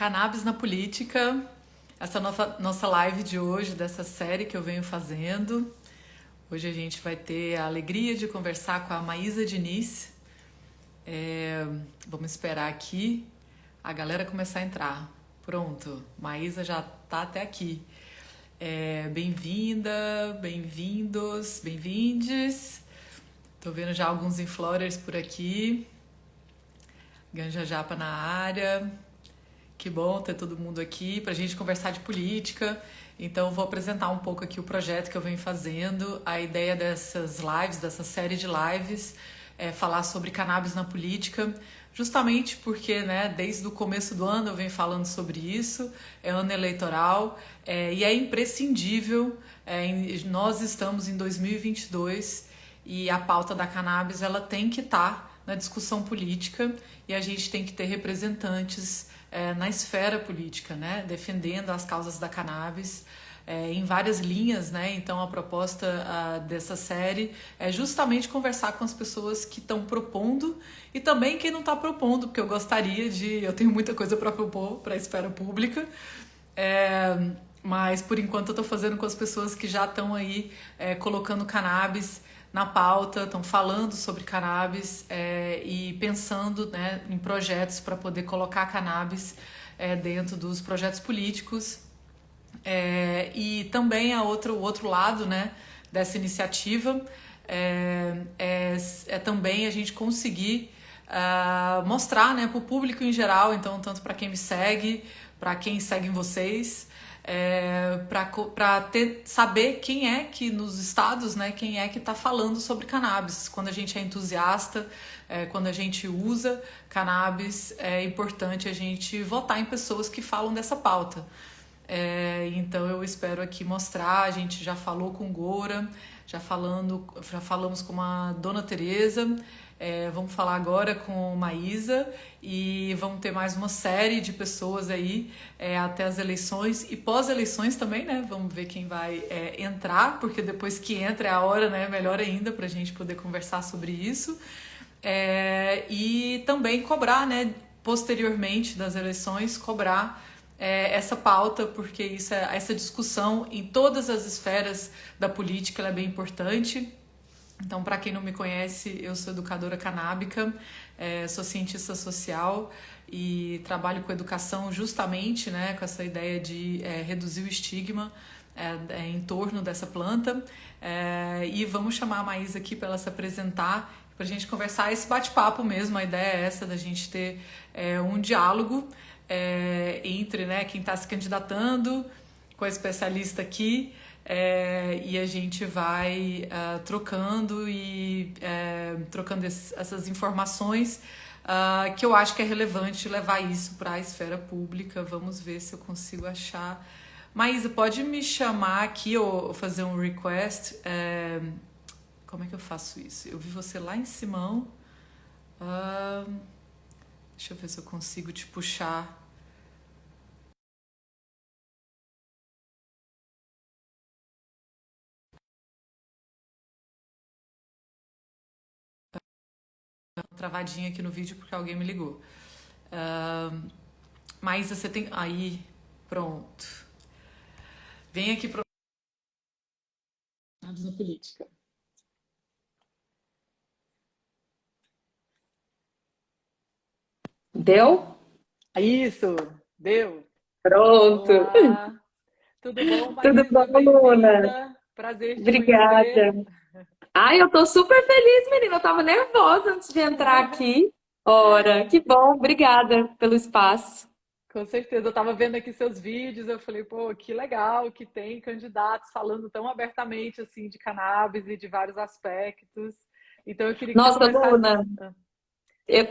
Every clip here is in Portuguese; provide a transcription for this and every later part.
Cannabis na política, essa nossa live de hoje, dessa série que eu venho fazendo. Hoje a gente vai ter a alegria de conversar com a Maísa Diniz. Vamos esperar aqui a galera começar a entrar. Pronto, Maísa já tá até aqui. Bem-vinda, bem-vindos, bem-vindes. Tô vendo já alguns influencers por aqui. Ganja Japa na área. Que bom ter todo mundo aqui pra gente conversar de política. Então eu vou apresentar um pouco aqui o projeto que eu venho fazendo. A ideia dessas lives, dessa série de lives, é falar sobre cannabis na política, justamente porque, né, desde o começo do ano eu venho falando sobre isso, é ano eleitoral, e é imprescindível, nós estamos em 2022 e a pauta da cannabis ela tem que estar na discussão política e a gente tem que ter representantes na esfera política, né, defendendo as causas da cannabis em várias linhas, né? Então a proposta dessa série é justamente conversar com as pessoas que estão propondo e também quem não está propondo, porque eu tenho muita coisa para propor para a esfera pública, mas por enquanto eu estou fazendo com as pessoas que já estão aí colocando cannabis na pauta, estão falando sobre cannabis e pensando, né, em projetos para poder colocar cannabis dentro dos projetos políticos. E também o outro lado, né, dessa iniciativa é também a gente conseguir mostrar, né, para o público em geral, então tanto para quem me segue, para quem segue vocês, para saber quem é que nos estados, né, quem é que está falando sobre cannabis. Quando a gente é entusiasta, quando a gente usa cannabis, é importante a gente votar em pessoas que falam dessa pauta. Então eu espero aqui mostrar, a gente já falou com Gora, já falamos com a Dona Tereza, vamos falar agora com Maísa e vamos ter mais uma série de pessoas aí até as eleições e pós-eleições também, né? Vamos ver quem vai entrar, porque depois que entra é a hora, né? Melhor ainda para a gente poder conversar sobre isso. E também cobrar, né? Posteriormente das eleições, cobrar essa pauta, porque essa discussão em todas as esferas da política ela é bem importante. Então, para quem não me conhece, eu sou educadora canábica, sou cientista social e trabalho com educação justamente, né, com essa ideia de reduzir o estigma em torno dessa planta. E vamos chamar a Maísa aqui para ela se apresentar, para a gente conversar esse bate-papo mesmo. A ideia é essa, da gente ter um diálogo entre, né, quem está se candidatando com a especialista aqui, e a gente vai trocando essas informações que eu acho que é relevante levar isso para a esfera pública. Vamos ver se eu consigo achar. Maísa, pode me chamar aqui ou fazer um request? Como é que eu faço isso? Eu vi você lá em Simão. Deixa eu ver se eu consigo te puxar. Travadinha aqui no vídeo porque alguém me ligou. Maísa, você tem... Aí, pronto. Vem aqui para na política. Deu? Isso, deu. Pronto. Olá, tudo bom, Tudo Maísa? bom, Luna? Bem-vinda. Prazer te conhecer. Obrigada. Ai, eu tô super feliz, menina. Eu tava nervosa antes de entrar aqui. Ora, que bom. Obrigada pelo espaço. Com certeza, eu estava vendo aqui seus vídeos, eu falei, pô, que legal que tem candidatos falando tão abertamente assim de cannabis e de vários aspectos. Então eu queria que você Nossa, começasse. Luna,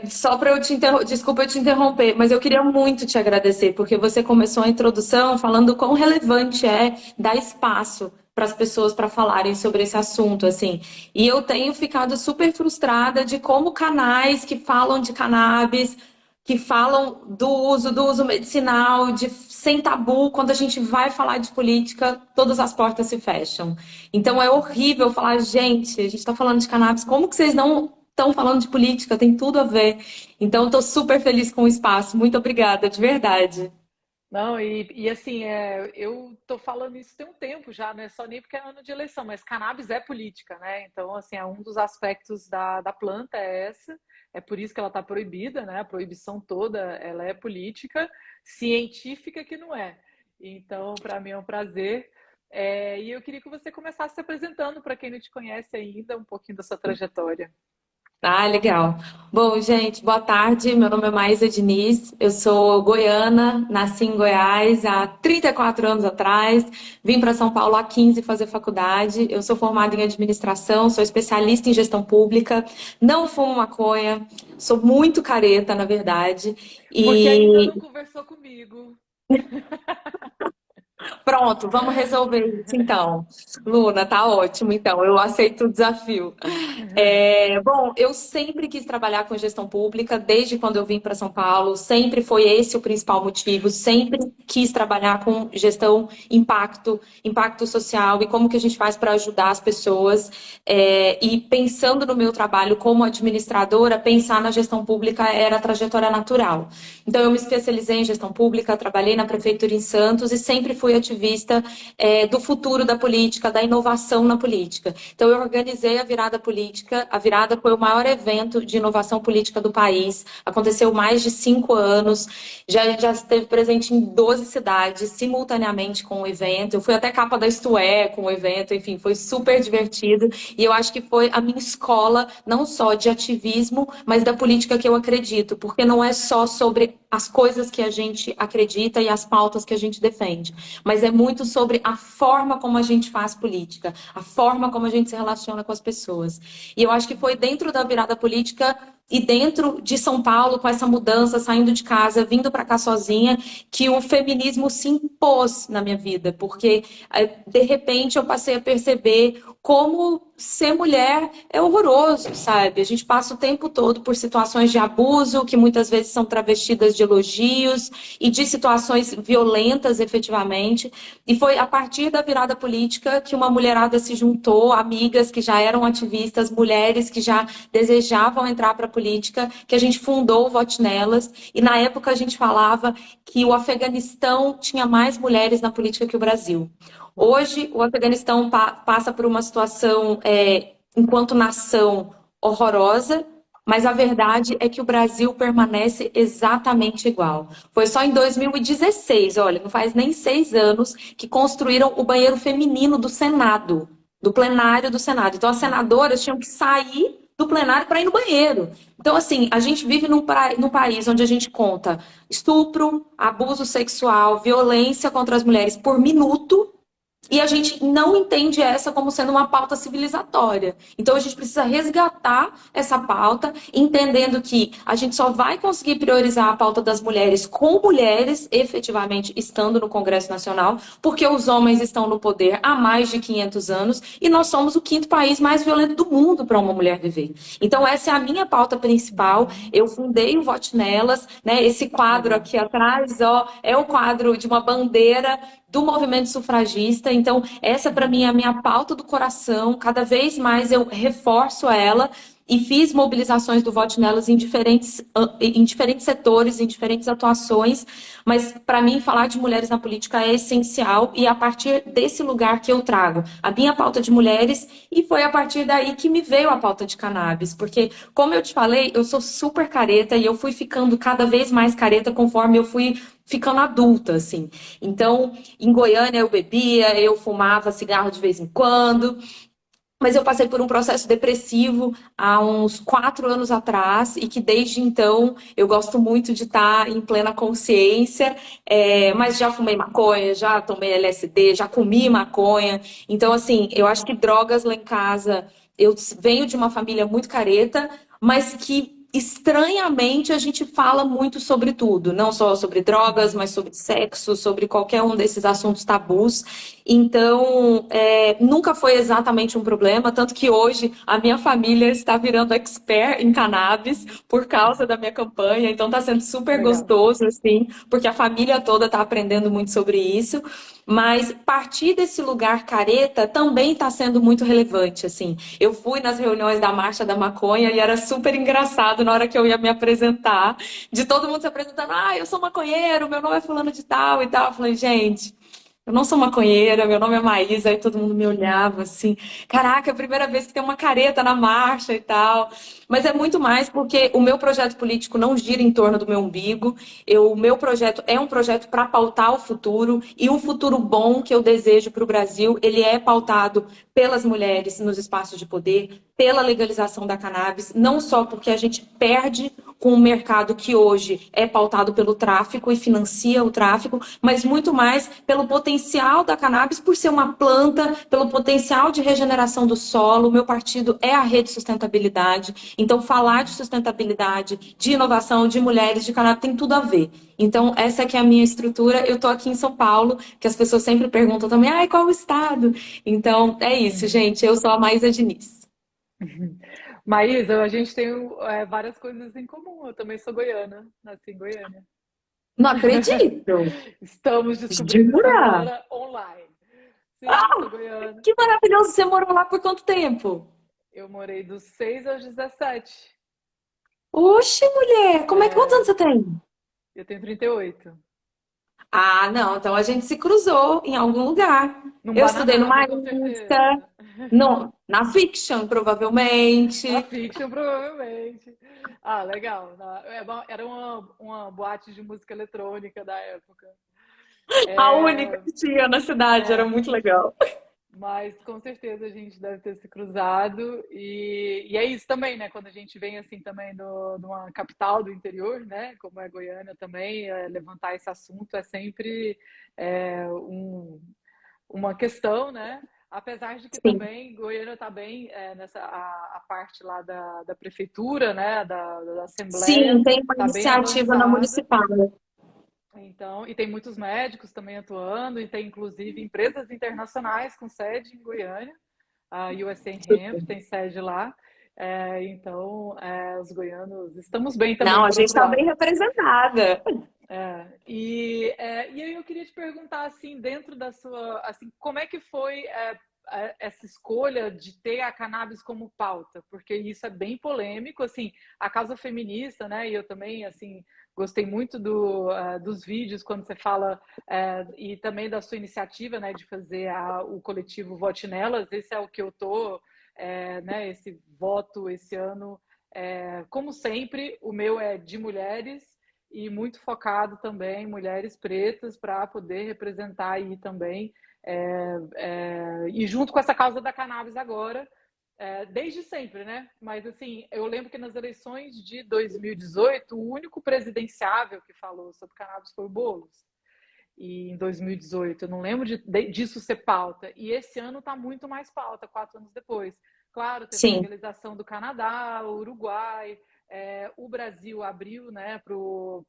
só para eu te desculpa eu te interromper, mas eu queria muito te agradecer, porque você começou a introdução falando quão relevante é dar espaço para as pessoas para falarem sobre esse assunto, assim. E eu tenho ficado super frustrada de como canais que falam de cannabis, que falam do uso medicinal, de sem tabu, quando a gente vai falar de política, todas as portas se fecham. Então é horrível falar, gente, a gente está falando de cannabis, como que vocês não estão falando de política? Tem tudo a ver. Então, estou super feliz com o espaço. Muito obrigada, de verdade. Não, e assim, eu tô falando isso tem um tempo já, não é só nem porque é ano de eleição, mas cannabis é política, né? Então, assim, é um dos aspectos da planta é essa, é por isso que ela está proibida, né? A proibição toda, ela é política, científica que não é. Então, para mim é um prazer. E eu queria que você começasse se apresentando para quem não te conhece ainda, um pouquinho da sua trajetória. Ah, legal. Bom, gente, boa tarde. Meu nome é Maísa Diniz. Eu sou goiana, nasci em Goiás há 34 anos atrás. Vim para São Paulo há 15 fazer faculdade. Eu sou formada em administração, sou especialista em gestão pública. Não fumo maconha, sou muito careta, na verdade. Porque ainda não E conversou comigo. pronto, vamos resolver isso então. Luna, tá ótimo, então. Eu aceito o desafio. Bom, eu sempre quis trabalhar com gestão pública, desde quando eu vim para São Paulo, sempre foi esse o principal motivo, sempre quis trabalhar com gestão, impacto social e como que a gente faz para ajudar as pessoas. E pensando no meu trabalho como administradora, pensar na gestão pública era a trajetória natural. Então, eu me especializei em gestão pública, trabalhei na prefeitura em Santos e sempre fui ativista, do futuro da política, da inovação na política. Então, eu organizei a virada política. A virada foi o maior evento de inovação política do país. Aconteceu mais de 5 anos. Já esteve presente em 12 cidades, simultaneamente com o evento. Eu fui até capa da Isto É com o evento. Enfim, foi super divertido. E eu acho que foi a minha escola, não só de ativismo, mas da política que eu acredito. Porque não é só sobre as coisas que a gente acredita e as pautas que a gente defende, mas é muito sobre a forma como a gente faz política, a forma como a gente se relaciona com as pessoas. E eu acho que foi dentro da virada política e dentro de São Paulo, com essa mudança, saindo de casa, vindo para cá sozinha, que o feminismo se impôs na minha vida, porque de repente eu passei a perceber como ser mulher é horroroso, sabe? A gente passa o tempo todo por situações de abuso, que muitas vezes são travestidas de elogios e de situações violentas, efetivamente. E foi a partir da virada política que uma mulherada se juntou, amigas que já eram ativistas, mulheres que já desejavam entrar para a política, que a gente fundou o Vote Nelas. E na época a gente falava que o Afeganistão tinha mais mulheres na política que o Brasil. Hoje, o Afeganistão passa por uma situação, enquanto nação, horrorosa, mas a verdade é que o Brasil permanece exatamente igual. Foi só em 2016, olha, não faz nem 6 anos, que construíram o banheiro feminino do Senado, do plenário do Senado. Então, as senadoras tinham que sair do plenário para ir no banheiro. Então, assim, a gente vive num país onde a gente conta estupro, abuso sexual, violência contra as mulheres por minuto, e a gente não entende essa como sendo uma pauta civilizatória. Então a gente precisa resgatar essa pauta, entendendo que a gente só vai conseguir priorizar a pauta das mulheres com mulheres efetivamente estando no Congresso Nacional, porque os homens estão no poder há mais de 500 anos e nós somos o 5º país mais violento do mundo para uma mulher viver. Então essa é a minha pauta principal. Eu fundei o Vote Nelas, né? Esse quadro aqui atrás, ó, é o quadro de uma bandeira do movimento sufragista. Então, essa para mim é a minha pauta do coração. Cada vez mais eu reforço ela e fiz mobilizações do Vote Nelas em diferentes setores, em diferentes atuações. Mas, para mim, falar de mulheres na política é essencial e é a partir desse lugar que eu trago a minha pauta de mulheres, e foi a partir daí que me veio a pauta de cannabis. Porque, como eu te falei, eu sou super careta e eu fui ficando cada vez mais careta conforme eu fui ficando adulta, assim. Então, em Goiânia eu bebia, eu fumava cigarro de vez em quando, mas eu passei por um processo depressivo há uns 4 anos atrás e que desde então eu gosto muito de estar em plena consciência, mas já fumei maconha, já tomei LSD, já comi maconha. Então, assim, eu acho que drogas lá em casa, eu venho de uma família muito careta, mas que estranhamente a gente fala muito sobre tudo, não só sobre drogas, mas sobre sexo, sobre qualquer um desses assuntos tabus. Então, nunca foi exatamente um problema, tanto que hoje a minha família está virando expert em cannabis por causa da minha campanha, então está sendo super Legal. gostoso, assim, porque a família toda está aprendendo muito sobre isso. Mas partir desse lugar careta também está sendo muito relevante, assim. Eu fui nas reuniões da Marcha da Maconha e era super engraçado na hora que eu ia me apresentar, de todo mundo se apresentando, eu sou maconheiro, meu nome é fulano de tal e tal. Eu falei, gente, eu não sou maconheira, meu nome é Maísa, aí todo mundo me olhava assim, caraca, é a primeira vez que tem uma careta na marcha e tal. Mas é muito mais porque o meu projeto político não gira em torno do meu umbigo. O meu projeto é um projeto para pautar o futuro e um futuro bom que eu desejo para o Brasil. Ele é pautado pelas mulheres nos espaços de poder, pela legalização da cannabis, não só porque a gente perde com um mercado que hoje é pautado pelo tráfico e financia o tráfico, mas muito mais pelo potencial da cannabis por ser uma planta, pelo potencial de regeneração do solo. O meu partido é a Rede Sustentabilidade, então falar de sustentabilidade, de inovação, de mulheres, de cannabis tem tudo a ver. Então essa que é a minha estrutura. Eu estou aqui em São Paulo, que as pessoas sempre perguntam também, qual o estado? Então é isso, gente. Eu sou a Maísa Diniz. Maísa, a gente tem várias coisas em comum. Eu também sou goiana, nasci em Goiânia. Não acredito. Estamos descobrindo isso Jura? agora online. Sim, sou goiana. Que maravilhoso! Você morou lá por quanto tempo? Eu morei dos 6 aos 17. Oxe, mulher! Quantos anos você tem? Eu tenho 38. Ah, não. Então a gente se cruzou em algum lugar. Num Eu estudei no Bananada, com Marista, certeza. na Fiction, provavelmente. Na Fiction, provavelmente. Ah, legal. Era uma boate de música eletrônica da época. A única que tinha na cidade, era muito legal. Mas com certeza a gente deve ter se cruzado. E é isso também, né? Quando a gente vem assim também de uma capital do interior, né? Como é Goiânia também, levantar esse assunto é sempre uma questão, né? Apesar de que Sim, também Goiânia está bem nessa a parte lá da prefeitura, né? Da Assembleia, sim, tem uma está bem iniciativa na avançada. municipal. Então, e tem muitos médicos também atuando, e tem inclusive empresas internacionais com sede em Goiânia. A USA Hemp tem sede lá. Então, os goianos estamos bem também, Não, a por gente outro está bem lado. representada. E aí eu queria te perguntar, assim, dentro da sua... Assim, como é que foi essa escolha de ter a cannabis como pauta? Porque isso é bem polêmico, assim, a causa feminista, né? E eu também, assim, gostei muito dos vídeos quando você fala, e também da sua iniciativa, né, de fazer o coletivo Vote Nelas. Esse é o que eu tô, né, esse voto esse ano. Como sempre, o meu é de mulheres, e muito focado também em mulheres pretas para poder representar aí também, e junto com essa causa da cannabis agora, desde sempre, né? Mas assim, eu lembro que nas eleições de 2018, o único presidenciável que falou sobre cannabis foi o Boulos. E em 2018, eu não lembro disso ser pauta. E esse ano está muito mais pauta, 4 anos depois. Claro, teve a Sim, legalização do Canadá, o Uruguai, o Brasil abriu, né,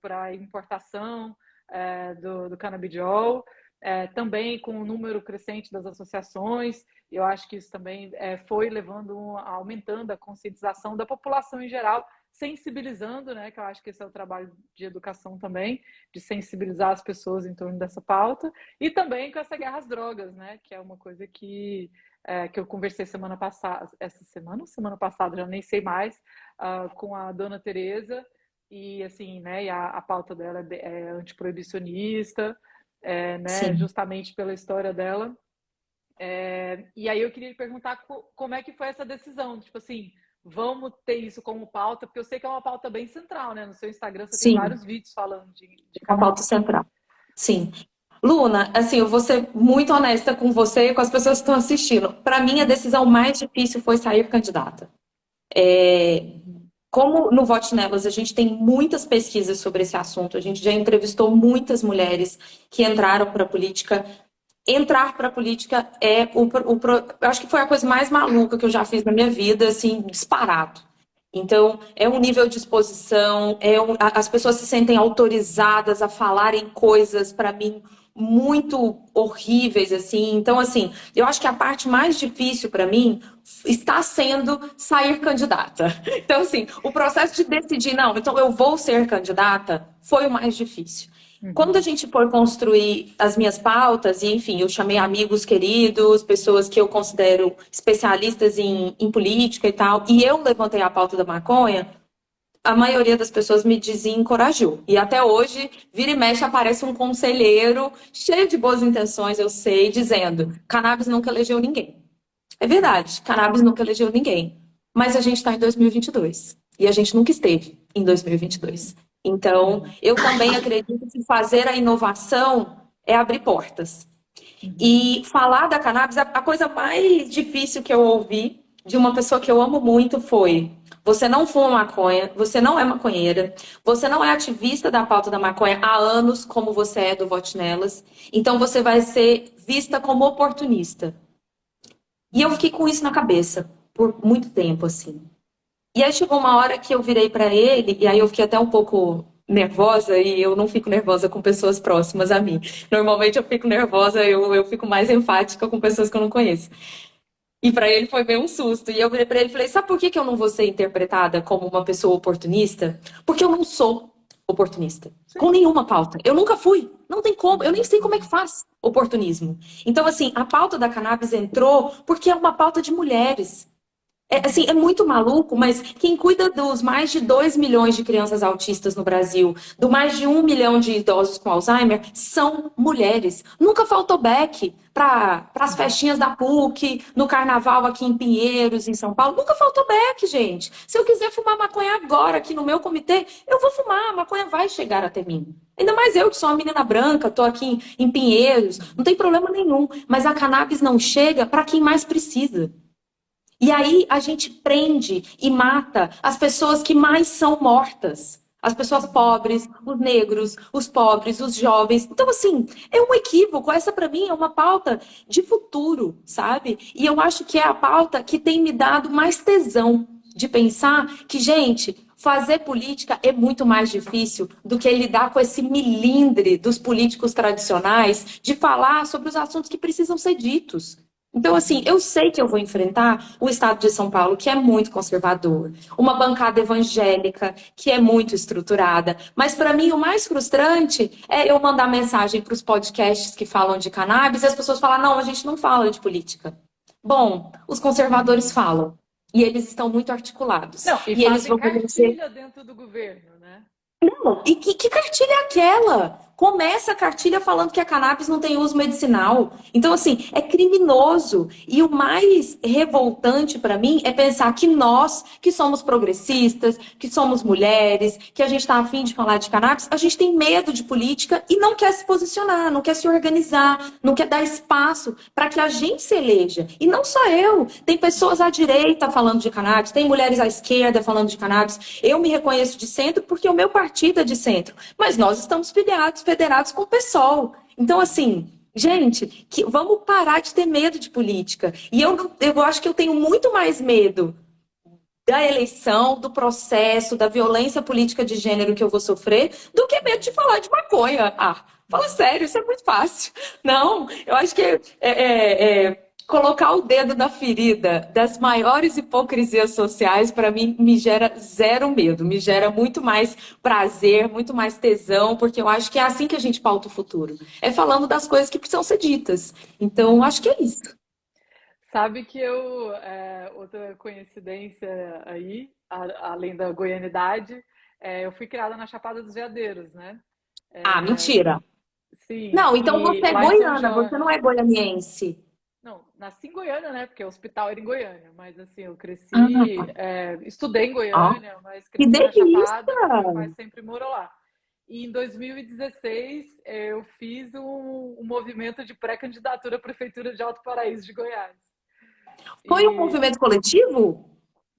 para a importação do canabidiol, também com o número crescente das associações. Eu acho que isso também foi aumentando a conscientização da população em geral, sensibilizando, né, que eu acho que esse é o trabalho de educação também, de sensibilizar as pessoas em torno dessa pauta, e também com essa guerra às drogas, né, que é uma coisa que eu conversei semana passada, essa semana ou semana passada, já nem sei mais, com a dona Tereza, e assim, né, e a pauta dela é antiproibicionista, né, sim. justamente pela história dela. E aí eu queria lhe perguntar como é que foi essa decisão, tipo assim, vamos ter isso como pauta, porque eu sei que é uma pauta bem central, né? No seu Instagram você tem Sim, vários vídeos falando de uma pauta cannabis. central. Sim. Luna, assim, eu vou ser muito honesta com você e com as pessoas que estão assistindo. Para mim, a decisão mais difícil foi sair candidata. Como no Vote Nelas a gente tem muitas pesquisas sobre esse assunto, a gente já entrevistou muitas mulheres que entraram para a política. Entrar para a política eu acho que foi a coisa mais maluca que eu já fiz na minha vida, assim, disparado. Então, é um nível de exposição, as pessoas se sentem autorizadas a falarem coisas, para mim, muito horríveis, assim. Então, assim, eu acho que a parte mais difícil para mim está sendo sair candidata. Então, assim, o processo de decidir, não, então eu vou ser candidata, foi o mais difícil. Quando a Uhum. gente for construir as minhas pautas, e enfim, eu chamei amigos queridos, pessoas que eu considero especialistas em política e tal, e eu levantei a pauta da maconha, a maioria das pessoas me desencorajou. E até hoje, vira e mexe, aparece um conselheiro cheio de boas intenções, eu sei, dizendo: cannabis nunca elegeu ninguém. É verdade, cannabis nunca elegeu ninguém. Mas a gente está em 2022 e a gente nunca esteve em 2022. Então, Uhum. eu também acredito que fazer a inovação é abrir portas. Uhum. E falar da cannabis, a coisa mais difícil que eu ouvi de uma pessoa que eu amo muito foi: você não fuma maconha, você não é maconheira, você não é ativista da pauta da maconha há anos, como você é do Vote Nelas, então você vai ser vista como oportunista. E eu Uhum. fiquei com isso na cabeça por muito tempo, assim. E aí chegou uma hora que eu virei para ele, e aí eu fiquei até um pouco nervosa, e eu não fico nervosa com pessoas próximas a mim. Normalmente eu fico nervosa, eu fico mais enfática com pessoas que eu não conheço. E para ele foi bem um susto. E eu virei para ele e falei: sabe por que que eu não vou ser interpretada como uma pessoa oportunista? Porque eu não sou oportunista. Com Sim. nenhuma pauta. Eu nunca fui. Não tem como. Eu nem Uhum. sei como é que faz oportunismo. Então, assim, a pauta da cannabis entrou porque é uma pauta de mulheres. É, assim, Uhum. é muito maluco, mas quem cuida dos mais de 2 milhões de crianças autistas no Brasil, do mais de 1 milhão de idosos com Alzheimer, são mulheres. Nunca faltou back para as Uhum. festinhas da PUC, no carnaval aqui em Pinheiros, em São Paulo. Nunca faltou back, gente. Se eu quiser fumar maconha agora aqui no meu comitê, eu vou fumar, a maconha vai chegar até mim. Ainda mais eu, que sou uma menina branca, tô aqui em Pinheiros, não tem problema nenhum. Mas a cannabis não chega para quem mais precisa. E aí a gente prende e mata as pessoas que mais são mortas. As pessoas Uhum. pobres, os negros, os pobres, os jovens. Então, assim, é um equívoco. Essa, para mim, é uma pauta de futuro, sabe? E eu acho que é a pauta que tem me dado mais tesão de pensar que, gente, fazer política é muito mais difícil do que lidar com esse milindre dos políticos tradicionais de falar sobre os assuntos que precisam ser ditos. Então, assim, Uhum. eu sei que eu vou enfrentar o estado de São Paulo, que é muito conservador, uma bancada evangélica, que é muito estruturada. Mas, para mim, o mais frustrante é eu mandar mensagem para os podcasts que falam de cannabis e as pessoas falam: não, a gente não fala de política. Bom, os conservadores Uhum. falam. E eles estão muito articulados. Não, e E eles fazem vão obedecer. cartilha dentro do governo, né? E que cartilha é aquela? Começa a cartilha falando que a cannabis não tem uso medicinal. Então, assim, é criminoso. E o mais revoltante para mim é pensar que nós, que somos progressistas, que somos mulheres, que a gente está afim de falar de cannabis, a gente tem medo de política e não quer se posicionar, não quer se organizar, não quer dar espaço para que a gente se eleja. E não só eu. Tem pessoas à direita falando de cannabis, tem mulheres à esquerda falando de cannabis. Eu me reconheço de centro porque o meu partido é de centro, mas nós estamos federados com o PSOL. Então, assim, gente, vamos parar de ter medo de política. E eu acho que eu tenho muito mais medo da eleição, do processo, da violência política de gênero que eu vou sofrer, do que medo de falar de maconha. Ah, fala Uhum. sério, isso é muito fácil. Não, eu acho que colocar o dedo na ferida das maiores hipocrisias sociais, para mim, me gera zero medo, me gera muito mais prazer, muito mais tesão, porque eu acho que é assim que a gente pauta o futuro. É falando das coisas que precisam ser ditas. Então, acho que é isso. Sabe que outra coincidência aí, além da goianidade, eu fui criada na Chapada dos Veadeiros, né? Ah, É, mentira. sim, Não, então e você é lá em São goiana, você não Jorge. é goianiense. Não, nasci em Goiânia, né? Porque o hospital era em Goiânia, mas assim, eu cresci, Ah, estudei em ó, Goiânia, mas que cresci na delícia! Chapada, porque meu pai sempre morou lá. E em 2016 eu fiz um movimento de pré-candidatura à Prefeitura de Alto Paraíso de Goiás. Foi um E movimento coletivo?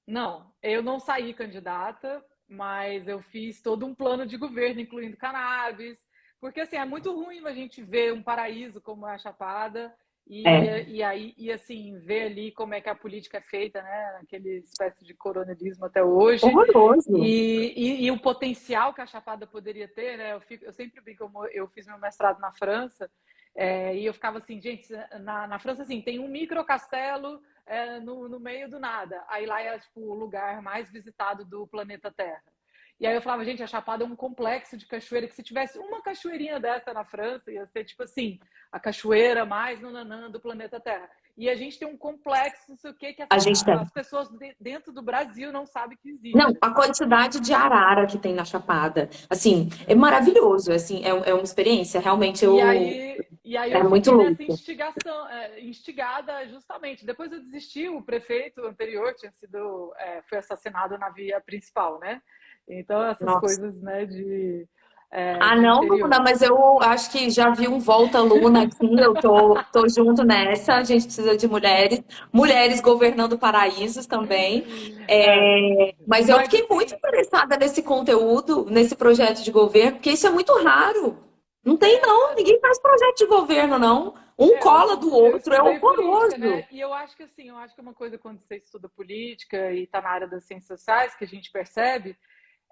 não, eu não saí candidata, mas eu fiz todo um plano de governo, incluindo cannabis, porque assim, é muito ruim a gente ver um paraíso como é a Chapada É, e assim, ver ali como é que a política é feita, né? Aquele espécie de coronelismo até hoje, horroroso. e o potencial que a Chapada poderia ter, né? Eu sempre brinco, eu fiz meu mestrado na França, e eu ficava assim, gente, na França, assim, tem um microcastelo no meio do nada. Aí lá é tipo o lugar mais visitado do planeta Terra. E aí eu falava, gente, a Chapada é um complexo de cachoeira, que se tivesse uma cachoeirinha dessa na França, ia ser tipo assim, a cachoeira mais nananã do planeta Terra. E a gente tem um complexo, não sei o quê, que A gente tem. as pessoas dentro do Brasil não sabem que Não, existe. a quantidade de arara que tem na Chapada, assim, é maravilhoso, assim, é uma experiência, realmente E aí é eu muito fiquei nessa louco. instigação, instigada justamente. Depois eu desisti, o prefeito anterior foi assassinado na via principal, né? Então essas Nossa. coisas, né, Ah, de não, interior. Luna, mas eu acho que já vi um Volta Luna aqui, eu tô junto nessa, a gente precisa de mulheres governando paraísos também. É, Mas eu mas fiquei muito assim, interessada nesse conteúdo, nesse projeto de governo, porque isso é muito raro. Não tem, não, ninguém faz projeto de governo, não. Um cola do eu outro, é estudei política, horroroso. né? E eu acho que assim, eu acho que é uma coisa quando você estuda política e está na área das ciências sociais que a gente percebe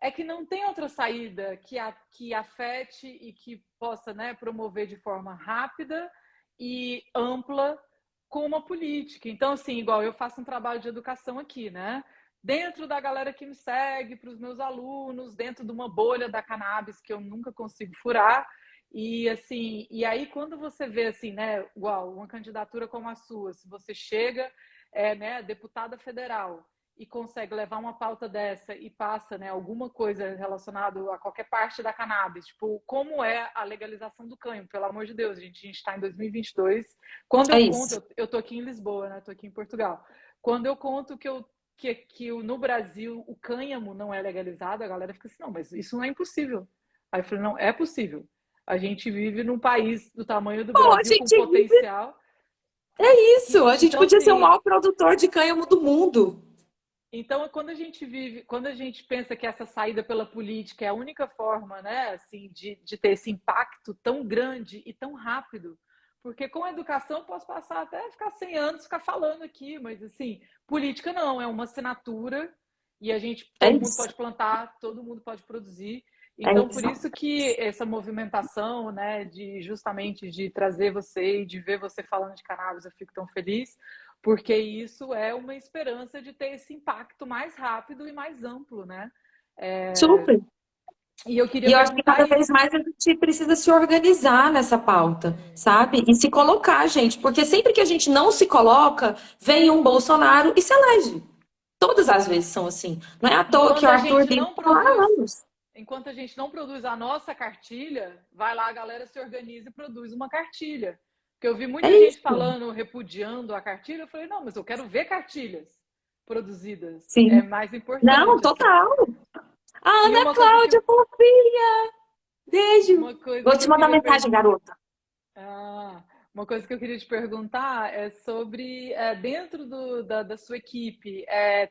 é que não tem outra saída que afete e que possa, né, promover de forma rápida e ampla como a política. Então, assim, igual eu faço um trabalho de educação aqui, né? Dentro da galera que me segue, para os meus alunos, dentro de uma bolha da cannabis que eu nunca consigo furar. E assim, e aí quando você vê assim, né, igual uma candidatura como a sua, se você chega, né, deputada federal e consegue levar uma pauta dessa e passa, né, alguma coisa relacionada a qualquer parte da cannabis, tipo, como é a legalização do cânhamo, pelo amor de Deus, gente, a gente está em 2022. Quando É eu conto, isso. eu tô aqui em Lisboa, né, tô aqui em Portugal. Quando eu conto que no Brasil o cânhamo não é legalizado, a galera fica assim, não, mas isso não é impossível. Aí eu falei, não, é possível. A gente vive num país do tamanho do Pô, a Brasil com gente vive. potencial. É isso. A gente Então, podia ser o assim, maior produtor de cânhamo do mundo. então, quando a gente pensa que essa saída pela política é a única forma, né, assim, de ter esse impacto tão grande e tão rápido, porque com a educação eu posso passar até ficar 100 anos ficar falando aqui, mas assim, política não, é uma assinatura e a gente, É todo mundo isso. pode plantar, todo mundo pode produzir. É Então, por isso. isso que essa movimentação, né, de justamente de trazer você e de ver você falando de cannabis, eu fico tão feliz, porque isso é uma esperança de ter esse impacto mais rápido e mais amplo, né? É, Super. e eu queria E eu acho que perguntar cada vez isso. mais a gente precisa se organizar nessa pauta, sabe? E se colocar, gente, porque sempre que a gente não se coloca, vem um Bolsonaro e se elege. Todas as vezes são assim. Não é à toa que Enquanto o a Arthur gente Lira não está lá há produz, anos. enquanto a gente não produz a nossa cartilha, vai lá a galera se organiza e produz uma cartilha. Porque eu vi É muita gente isso. falando, repudiando a cartilha, eu falei, não, mas eu quero ver cartilhas produzidas. É Sim. mais Não, importante, assim. total. A E Ana Cláudia, fofinha. Beijo. uma coisa Vou que te eu mandar queria mensagem, garota. Ah, uma coisa que eu queria te perguntar é sobre dentro da sua equipe,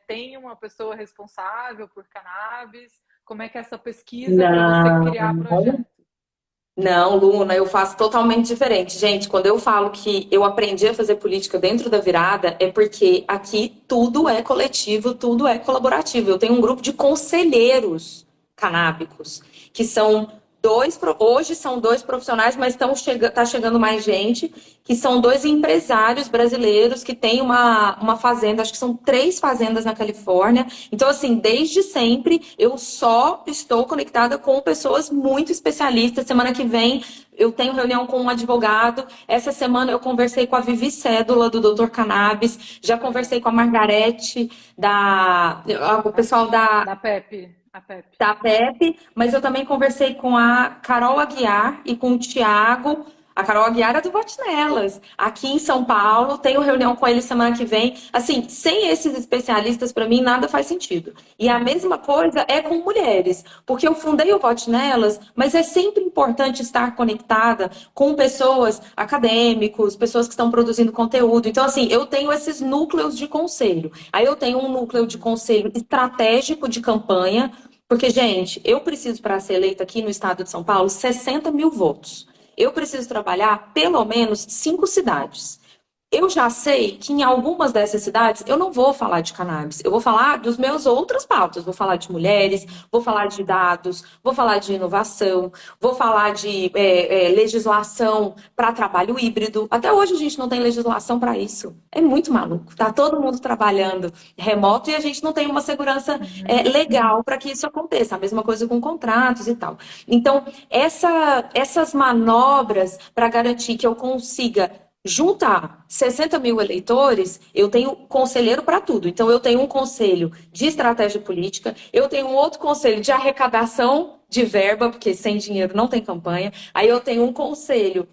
tem uma pessoa responsável por cannabis? Como é que é essa pesquisa para você criar Não. projeto? Não, Luna, eu faço totalmente diferente. Gente, quando eu falo que eu aprendi a fazer política dentro da virada, é porque aqui tudo é coletivo, tudo é colaborativo. Eu tenho um grupo de conselheiros canábicos, que são hoje são dois profissionais, mas tá chegando mais gente, que são dois empresários brasileiros que têm uma fazenda, acho que são 3 fazendas na Califórnia. Então, assim, desde sempre eu só estou conectada com pessoas muito especialistas. Semana que vem eu tenho reunião com um advogado. Essa semana eu conversei com a Vivi Cédula, do Dr. Cannabis. Já conversei Legal. com a Margarete, o pessoal Da PEP, a PEP. da PEP, mas eu também conversei com a Carol Aguiar e com o Tiago. A Carol Aguiar é do Vote Nelas, aqui em São Paulo. Tenho reunião com eles semana que vem. Assim, sem esses especialistas, para mim, nada faz sentido. E a mesma coisa é com mulheres, porque eu fundei o Vote Nelas, mas é sempre importante estar conectada com pessoas, acadêmicos, pessoas que estão produzindo conteúdo. Então, assim, eu tenho esses núcleos de conselho. Aí eu tenho um núcleo de conselho estratégico de campanha, porque, gente, eu preciso, para ser eleita aqui no estado de São Paulo, 60 mil votos. Eu preciso trabalhar pelo menos 5 cidades. eu já sei que em algumas dessas cidades eu não vou falar de cannabis, eu vou falar dos meus outras pautas, vou falar de mulheres, vou falar de dados, vou falar de inovação, vou falar de legislação para trabalho híbrido. Até hoje a gente não tem legislação para isso. É muito maluco. Tá todo mundo trabalhando remoto e a gente não tem uma segurança Uhum. legal para que isso aconteça. A mesma coisa com contratos e tal. Então, essas manobras para garantir que eu consiga juntar 60 mil eleitores, eu tenho conselheiro para tudo. Então, eu tenho um conselho de estratégia política, eu tenho um outro conselho de arrecadação de verba, porque sem dinheiro não tem campanha. Aí eu tenho um conselho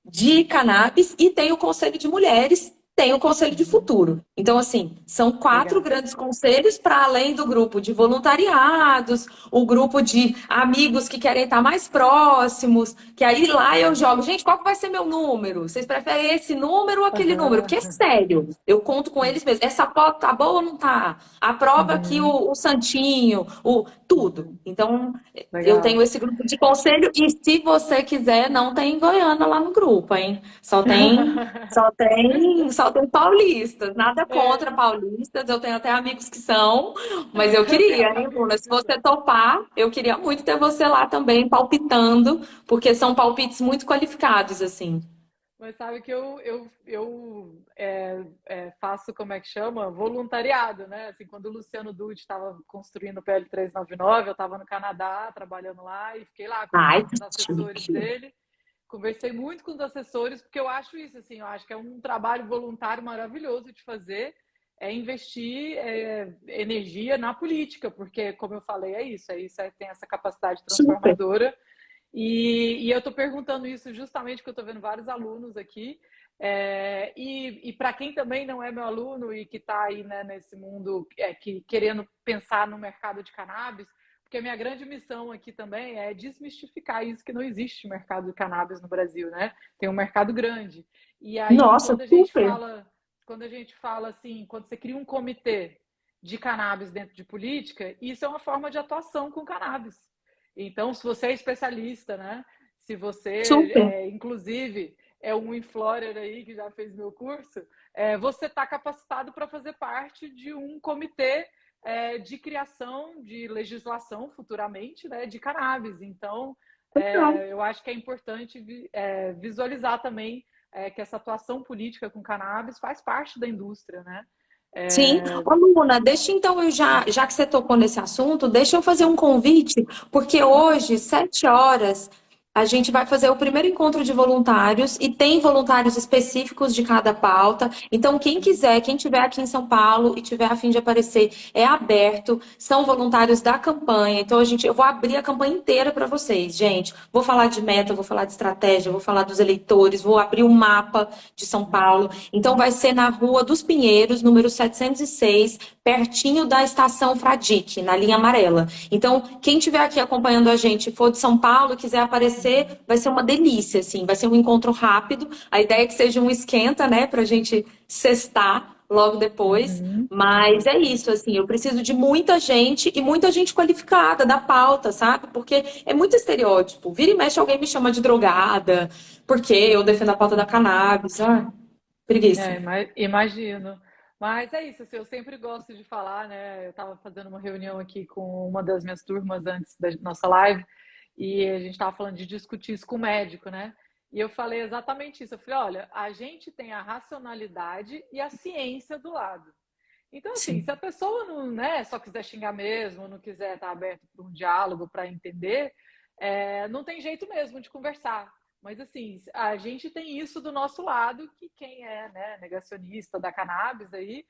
de cannabis e tenho o conselho de mulheres, tenho o conselho de Uhum. futuro. Então, assim, são 4 Legal. grandes conselhos para além do grupo de voluntariados, o grupo de amigos que querem estar mais próximos, que aí lá eu jogo, gente, qual que vai ser meu número? Vocês preferem esse número ou aquele número? Porque é Aham. sério, eu conto com eles mesmos. Essa foto tá boa ou não tá? Aprova aqui Uhum. o santinho, o tudo. Então, eu tenho Legal. esse grupo de conselho e se você quiser, não tem Goiânia lá no grupo, hein? Só tem paulistas. Nada contra É. paulistas. Eu tenho até amigos que são, mas eu Eu tenho queria, hein, Bruna? amigos Se que você são. topar, eu queria muito ter você lá também palpitando, porque são palpites muito qualificados, assim. Mas sabe que faço, como é que chama? Voluntariado, né? Assim, quando o Luciano Dutti estava construindo o PL 399, eu estava no Canadá trabalhando lá e fiquei lá Ai, conversando com que os assessores chique. dele. Conversei muito com os assessores, porque eu acho isso, assim, eu acho que é um trabalho voluntário maravilhoso de fazer, é investir energia na política, porque, como eu falei, tem essa capacidade Super. transformadora. E eu estou perguntando isso justamente porque eu estou vendo vários alunos aqui. E para quem também não é meu aluno e que está aí, né, nesse mundo querendo pensar no mercado de cannabis, porque a minha grande missão aqui também é desmistificar isso que não existe mercado de cannabis no Brasil, né? Tem um mercado grande. E aí, Nossa, super. quando a gente fala assim, quando você cria um comitê de cannabis dentro de política, isso é uma forma de atuação com cannabis. Então, se você é especialista, né? Se você, Super. inclusive, é um inflorer aí que já fez meu curso, você está capacitado para fazer parte de um comitê de criação de legislação futuramente, né, de cannabis. Então, Legal. eu acho que é importante visualizar também que essa atuação política com cannabis faz parte da indústria, né? Sim. É, Ô, Luna, deixa então já que você tocou nesse assunto, deixa eu fazer um convite, porque hoje, 7 horas, a gente vai fazer o primeiro encontro de voluntários e tem voluntários específicos de cada pauta. Então, quem quiser, quem estiver aqui em São Paulo e tiver a fim de aparecer, é aberto. São voluntários da campanha. Então, eu vou abrir a campanha inteira para vocês, gente. Vou falar de meta, vou falar de estratégia, vou falar dos eleitores, vou abrir o mapa de São Paulo. Então, vai ser na Rua dos Pinheiros, número 706, pertinho da estação Fradique, na linha amarela. Então, quem estiver aqui acompanhando a gente, for de São Paulo e quiser aparecer, vai ser uma delícia, assim. Vai ser um encontro rápido. A ideia é que seja um esquenta, né, pra gente sextar logo depois. uhum. Mas é isso, assim, eu preciso de muita gente e muita gente qualificada da pauta, sabe? Porque é muito estereótipo. Vira e mexe, alguém me chama de drogada, porque eu defendo a pauta da cannabis. Ah, preguiça. Imagino. Mas é isso, assim, eu sempre gosto de falar, né? Eu estava fazendo uma reunião aqui com uma das minhas turmas antes da nossa live e a gente estava falando de discutir isso com o médico, né? E eu falei exatamente isso. Eu falei, olha, a gente tem a racionalidade e a ciência do lado. Então, assim, se Sim. a pessoa não, né, só quiser xingar mesmo, não quiser estar aberto para um diálogo, para entender, não tem jeito mesmo de conversar. Mas, assim, a gente tem isso do nosso lado, que quem é, né, negacionista da cannabis aí,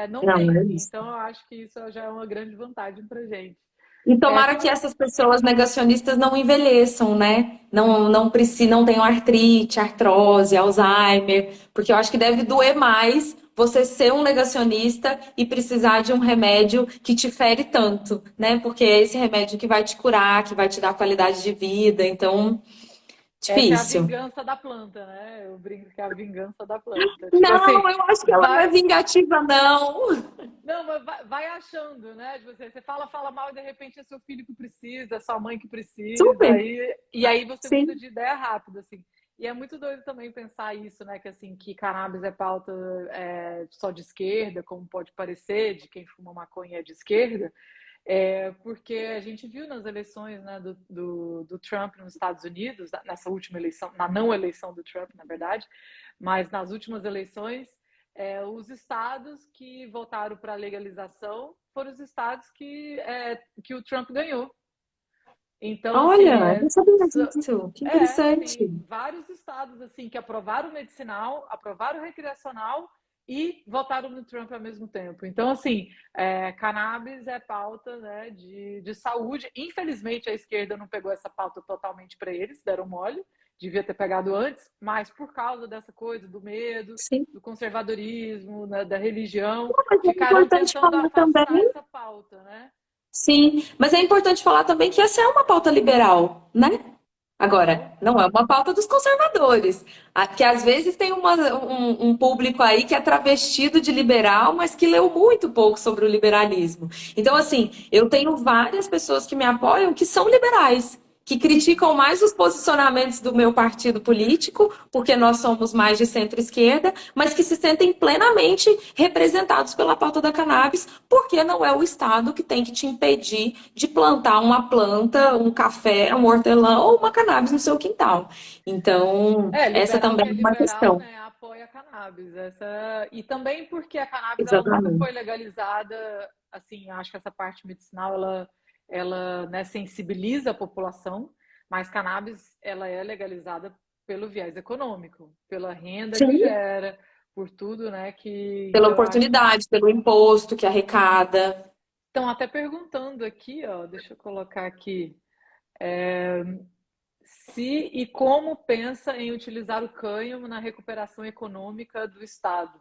não Não, é tem. isso. Então, eu acho que isso já é uma grande vantagem para gente. E tomara Tem que uma... essas pessoas negacionistas não envelheçam, né? Não precisam, não tenham artrite, artrose, Alzheimer, porque eu acho que deve doer mais você ser um negacionista e precisar de um remédio que te fere tanto, né? Porque é esse remédio que vai te curar, que vai te dar qualidade de vida, então, Essa é a difícil. vingança da planta, né? Eu brinco que é a vingança da planta. Tipo assim, Não, eu acho que ela não é vai, vingativa, não. não, mas vai achando, né? De você fala mal e de repente é seu filho que precisa, é sua mãe que precisa, Super, e aí você muda sim. de ideia rápido, assim. E é muito doido também pensar isso, né? Que assim, que cannabis é pauta só de esquerda, como pode parecer, de quem fuma maconha é de esquerda. Porque a gente viu nas eleições, né, do Trump nos Estados Unidos, nessa última eleição, na não eleição do Trump, na verdade, mas nas últimas eleições, os estados que votaram para a legalização foram os estados que o Trump ganhou. Então, assim, Olha, não sabia disso. Que interessante. tem vários estados assim que aprovaram o medicinal, aprovaram o recreacional e votaram no Trump ao mesmo tempo. Então, assim, cannabis é pauta, né, de saúde. Infelizmente, a esquerda não pegou essa pauta totalmente para eles, deram mole, devia ter pegado antes, mas por causa dessa coisa do medo, Sim. do conservadorismo, né, da religião, Mas é ficaram importante tentando falar afastar também. essa pauta, né? Sim, mas é importante falar também que essa é uma pauta liberal, né? Agora, não é uma pauta dos conservadores, que às vezes tem um público aí que é travestido de liberal, mas que leu muito pouco sobre o liberalismo. Então, assim, eu tenho várias pessoas que me apoiam que são liberais, que criticam mais os posicionamentos do meu partido político, porque nós somos mais de centro-esquerda, mas que se sentem plenamente representados pela pauta da cannabis, porque não é o Estado que tem que te impedir de plantar uma planta, um café, um hortelã ou uma cannabis no seu quintal. Então, essa Liberal também que é é uma liberal, questão. né, apoia a cannabis. E também porque a cannabis ela nunca foi Exatamente. legalizada, assim, acho que essa parte medicinal ela né, sensibiliza a população, mas cannabis ela é legalizada pelo viés econômico, pela renda que Sim, gera, por tudo, né, que pela eu acho. oportunidade, pelo imposto que arrecada. Estão até perguntando aqui, ó, deixa eu colocar aqui, se e como pensa em utilizar o cânhamo na recuperação econômica do Estado.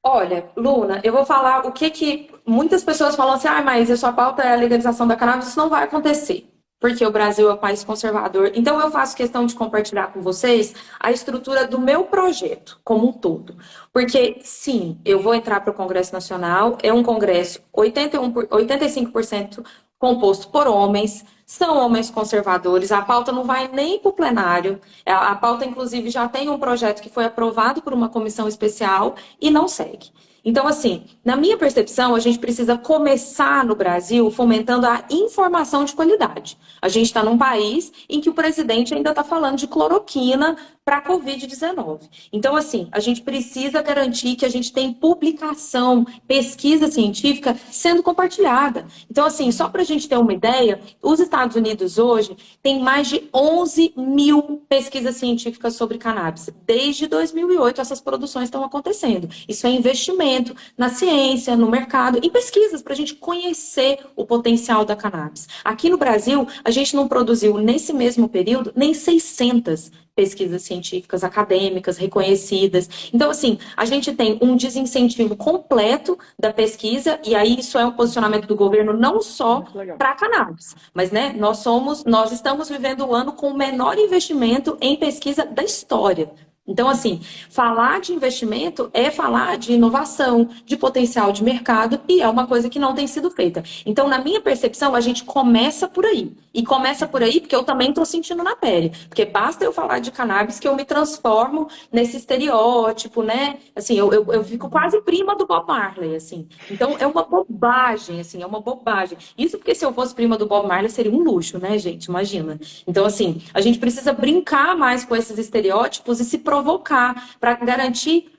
Olha, Luna, eu vou falar o que muitas pessoas falam assim, mas a sua pauta é a legalização da cannabis, isso não vai acontecer, porque o Brasil é um país conservador. Então eu faço questão de compartilhar com vocês a estrutura do meu projeto como um todo. Porque sim, eu vou entrar para o Congresso Nacional, é um congresso 85% composto por homens, são homens conservadores, a pauta não vai nem para o plenário, a pauta inclusive já tem um projeto que foi aprovado por uma comissão especial e não segue. Então, assim, na minha percepção, a gente precisa começar no Brasil fomentando a informação de qualidade. A gente está num país em que o presidente ainda está falando de cloroquina para a Covid-19. Então, assim, a gente precisa garantir que a gente tem publicação, pesquisa científica sendo compartilhada. Então, assim, só para a gente ter uma ideia, os Estados Unidos hoje têm mais de 11 mil pesquisas científicas sobre cannabis. Desde 2008, essas produções estão acontecendo. Isso é investimento na ciência, no mercado, em pesquisas para a gente conhecer o potencial da cannabis. Aqui no Brasil, a gente não produziu nesse mesmo período nem 600 pesquisas científicas acadêmicas reconhecidas. Então, assim, a gente tem um desincentivo completo da pesquisa, e aí isso é um posicionamento do governo não só para a cannabis, mas né, nós estamos vivendo o ano com o menor investimento em pesquisa da história. Então, assim, falar de investimento é falar de inovação, de potencial de mercado, e é uma coisa que não tem sido feita. Então, na minha percepção, a gente começa por aí. E começa por aí porque eu também estou sentindo na pele. Porque basta eu falar de cannabis que eu me transformo nesse estereótipo, né? Assim, eu fico quase prima do Bob Marley, assim. Então, é uma bobagem, assim, é uma bobagem. Isso porque se eu fosse prima do Bob Marley seria um luxo, né, gente? Imagina. Então, assim, a gente precisa brincar mais com esses estereótipos e se provocar para garantir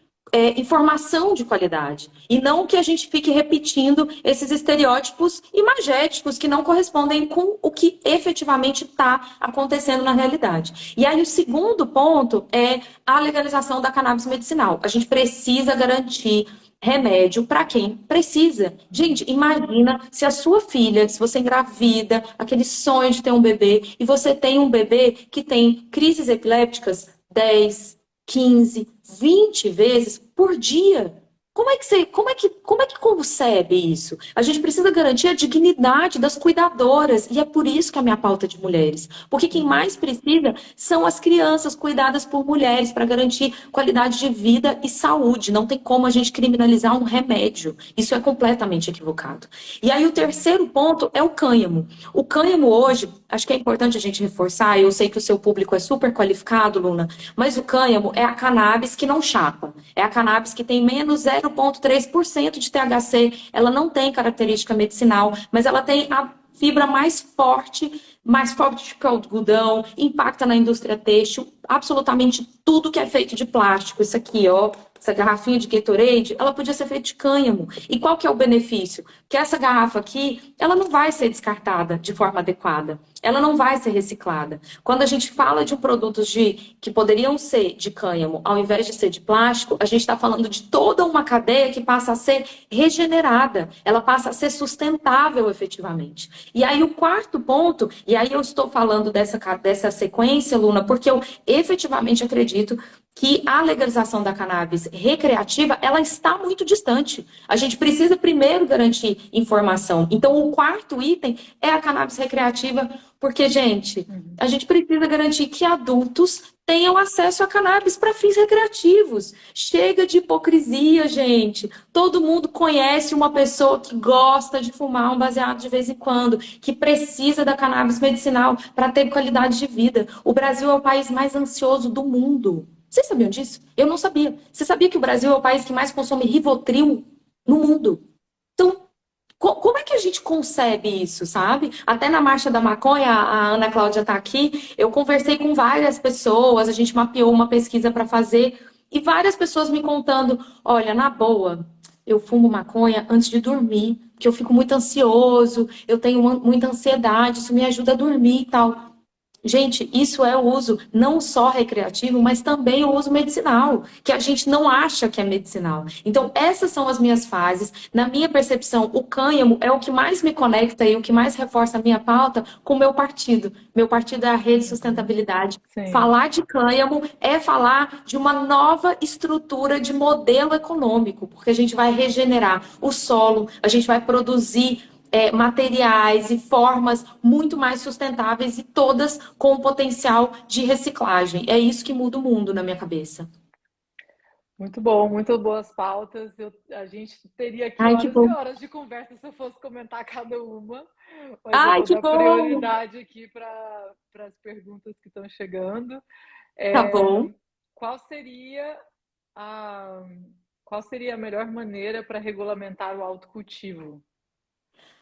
informação de qualidade. E não que a gente fique repetindo esses estereótipos imagéticos que não correspondem com o que efetivamente está acontecendo na realidade. E aí o segundo ponto é a legalização da cannabis medicinal. A gente precisa garantir remédio para quem precisa. Gente, imagina se a sua filha, se você engravida, aquele sonho de ter um bebê, e você tem um bebê que tem crises epilépticas 10, 15, 20 vezes por dia. como é que concebe isso? A gente precisa garantir a dignidade das cuidadoras, e é por isso que a minha pauta é de mulheres. Porque quem mais precisa são as crianças cuidadas por mulheres, para garantir qualidade de vida e saúde. Não tem como a gente criminalizar um remédio. Isso é completamente equivocado. E aí o terceiro ponto é o cânhamo. O cânhamo hoje, acho que é importante a gente reforçar, eu sei que o seu público é super qualificado, Luna, mas o cânhamo é a cannabis que não chapa. É a cannabis que tem menos 0,3% de THC. Ela não tem característica medicinal, mas ela tem a fibra mais forte que o algodão, impacta na indústria têxtil, absolutamente tudo que é feito de plástico. Isso aqui, ó, essa garrafinha de Gatorade, ela podia ser feita de cânhamo. E qual que é o benefício? Que essa garrafa aqui, ela não vai ser descartada de forma adequada. Ela não vai ser reciclada. Quando a gente fala de produtos que poderiam ser de cânhamo, ao invés de ser de plástico, a gente está falando de toda uma cadeia que passa a ser regenerada. Ela passa a ser sustentável efetivamente. E aí o quarto ponto, e aí eu estou falando dessa sequência, Luna, porque eu efetivamente acredito que a legalização da cannabis recreativa, ela está muito distante. A gente precisa primeiro garantir informação. Então, o quarto item é a cannabis recreativa, porque, gente, a gente precisa garantir que adultos tenham acesso a cannabis para fins recreativos. Chega de hipocrisia, gente. Todo mundo conhece uma pessoa que gosta de fumar um baseado de vez em quando, que precisa da cannabis medicinal para ter qualidade de vida. O Brasil é o país mais ansioso do mundo. Vocês sabiam disso? Eu não sabia. Você sabia que o Brasil é o país que mais consome Rivotril no mundo? Então, como é que a gente concebe isso, sabe? Até na Marcha da Maconha, a Ana Cláudia está aqui, eu conversei com várias pessoas, a gente mapeou uma pesquisa para fazer, e várias pessoas me contando, olha, na boa, eu fumo maconha antes de dormir, porque eu fico muito ansioso, eu tenho muita ansiedade, isso me ajuda a dormir e tal. Gente, isso é o uso não só recreativo, mas também o uso medicinal, que a gente não acha que é medicinal. Então, essas são as minhas fases. Na minha percepção, o cânhamo é o que mais me conecta e o que mais reforça a minha pauta com o meu partido. Meu partido é a Rede Sustentabilidade. Sim. Falar de cânhamo é falar de uma nova estrutura de modelo econômico, porque a gente vai regenerar o solo, a gente vai produzir materiais e formas muito mais sustentáveis e todas com potencial de reciclagem. É isso que muda o mundo na minha cabeça. Muito bom, muito boas pautas. A gente teria aqui Ai, que horas e bom. horas de conversa se eu fosse comentar cada uma, mas eu Ai, vou que dar bom. prioridade aqui para as perguntas que estão chegando. Tá É, bom. qual seria a, qual seria a melhor maneira para regulamentar o autocultivo?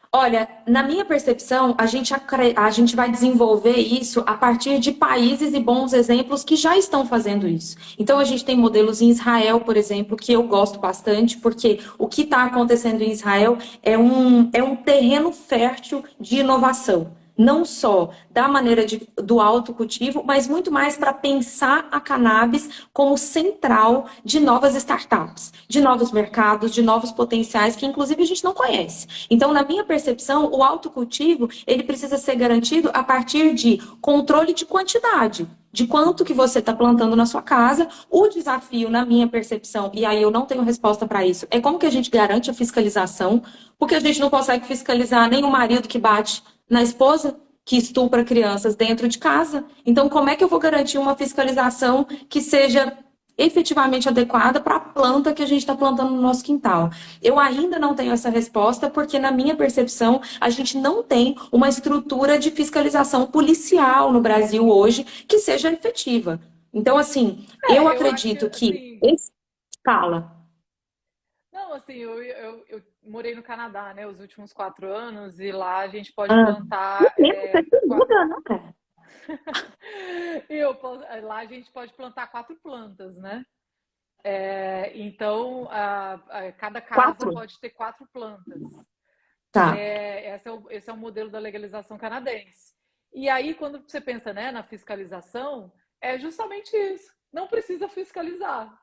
Olha, na minha percepção, a gente vai desenvolver isso a partir de países e bons exemplos que já estão fazendo isso. Então, a gente tem modelos em Israel, por exemplo, que eu gosto bastante, porque o que está acontecendo em Israel é um terreno fértil de inovação. Não só da maneira do autocultivo, mas muito mais para pensar a cannabis como central de novas startups, de novos mercados, de novos potenciais que, inclusive, a gente não conhece. Então, na minha percepção, o autocultivo ele precisa ser garantido a partir de controle de quantidade. De quanto que você está plantando na sua casa. O desafio, na minha percepção, e aí eu não tenho resposta para isso, é como que a gente garante a fiscalização, porque a gente não consegue fiscalizar nem o marido que bate na esposa, que estupra crianças dentro de casa. Então, como é que eu vou garantir uma fiscalização que seja efetivamente adequada para a planta que a gente está plantando no nosso quintal? Eu ainda não tenho essa resposta, porque, na minha percepção, a gente não tem uma estrutura de fiscalização policial no Brasil hoje que seja efetiva. Então, assim, eu Eu acho que, acredito que assim, escala. não, assim, eu morei no Canadá, né, os últimos 4 anos, e lá a gente pode Ah, plantar. você muda, não, cara? Lá a gente pode plantar 4 plantas, né? Então, cada casa Quatro? pode ter 4 plantas. Tá. Esse é o modelo da legalização canadense. E aí, quando você pensa, né, na fiscalização, é justamente isso. Não precisa fiscalizar.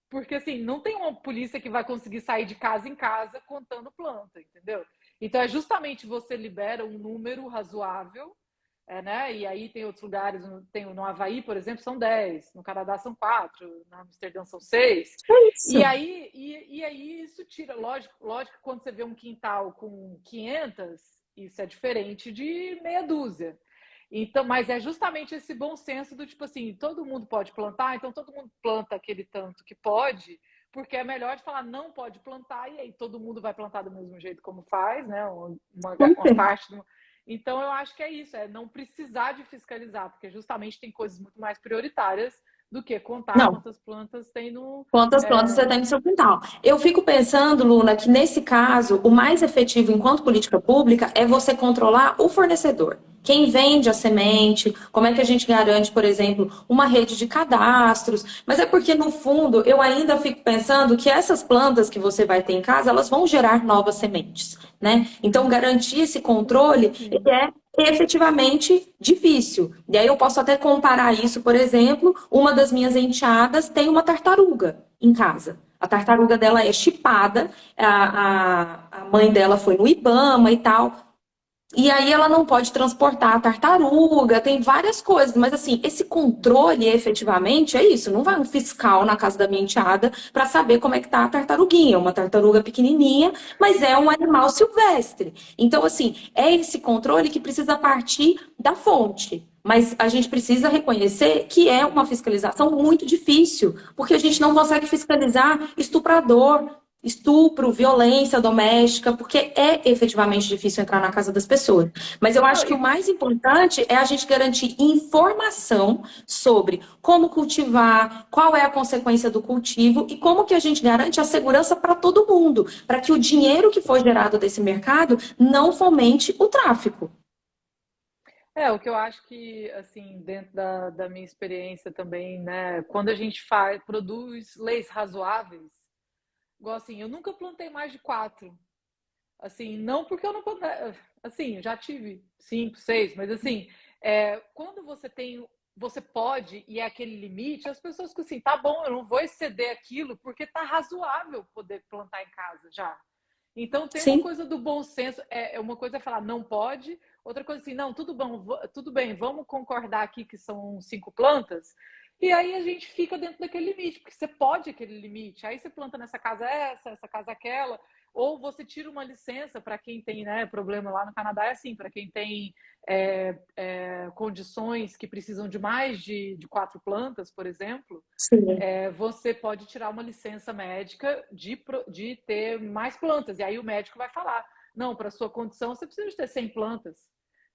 Porque, assim, não tem uma polícia que vai conseguir sair de casa em casa contando planta, entendeu? Então, é justamente você libera um número razoável né? E aí tem outros lugares, tem no Havaí, por exemplo, são 10, no Canadá são 4, na Amsterdã são 6. É isso. E aí isso tira, lógico, que quando você vê um quintal com 500, isso é diferente de meia dúzia. Então, mas é justamente esse bom senso do tipo assim, todo mundo pode plantar, então todo mundo planta aquele tanto que pode, porque é melhor de falar não pode plantar, e aí todo mundo vai plantar do mesmo jeito como faz, né? Uma parte do... Então eu acho que é isso, é não precisar de fiscalizar, porque justamente tem coisas muito mais prioritárias do que contar Não. quantas plantas tem no... Quantas plantas você tem no seu quintal? Eu fico pensando, Luna, que nesse caso, o mais efetivo enquanto política pública é você controlar o fornecedor. Quem vende a semente, como é que a gente garante, por exemplo, uma rede de cadastros. Mas é porque, no fundo, eu ainda fico pensando que essas plantas que você vai ter em casa, elas vão gerar novas sementes, né? Então, garantir esse controle é efetivamente difícil. E aí eu posso até comparar isso, por exemplo, uma das minhas enteadas tem uma tartaruga em casa. A tartaruga dela é chipada, a mãe dela foi no IBAMA e tal. E aí ela não pode transportar a tartaruga, tem várias coisas, mas assim, esse controle efetivamente é isso, não vai um fiscal na casa da minha enteada para saber como é que tá a tartaruguinha, uma tartaruga pequenininha, mas é um animal silvestre. Então assim, é esse controle que precisa partir da fonte. Mas a gente precisa reconhecer que é uma fiscalização muito difícil, porque a gente não consegue fiscalizar estuprador, estupro, violência doméstica, porque é efetivamente difícil entrar na casa das pessoas. Mas eu acho que o mais importante é a gente garantir informação sobre como cultivar, qual é a consequência do cultivo e como que a gente garante a segurança para todo mundo, para que o dinheiro que for gerado desse mercado não fomente o tráfico. O que eu acho que, assim, dentro da minha experiência também, né, quando a gente produz leis razoáveis, igual assim, eu nunca plantei mais de 4. Assim, não porque eu não... Assim, já tive 5, 6, mas assim, quando você pode, e é aquele limite, as pessoas ficam assim, tá bom, eu não vou exceder aquilo, porque tá razoável poder plantar em casa já. Então tem uma Sim. coisa do bom senso, uma coisa é falar não pode, outra coisa assim, não, tudo bem, vamos concordar aqui que são 5 plantas, e aí a gente fica dentro daquele limite, porque você pode aquele limite, aí você planta nessa casa essa casa aquela, ou você tira uma licença para quem tem, né, problema lá no Canadá, é assim, para quem tem condições que precisam de mais de 4 plantas, por exemplo, Sim. você pode tirar uma licença médica de ter mais plantas. E aí o médico vai falar, não, para sua condição você precisa de ter 100 plantas,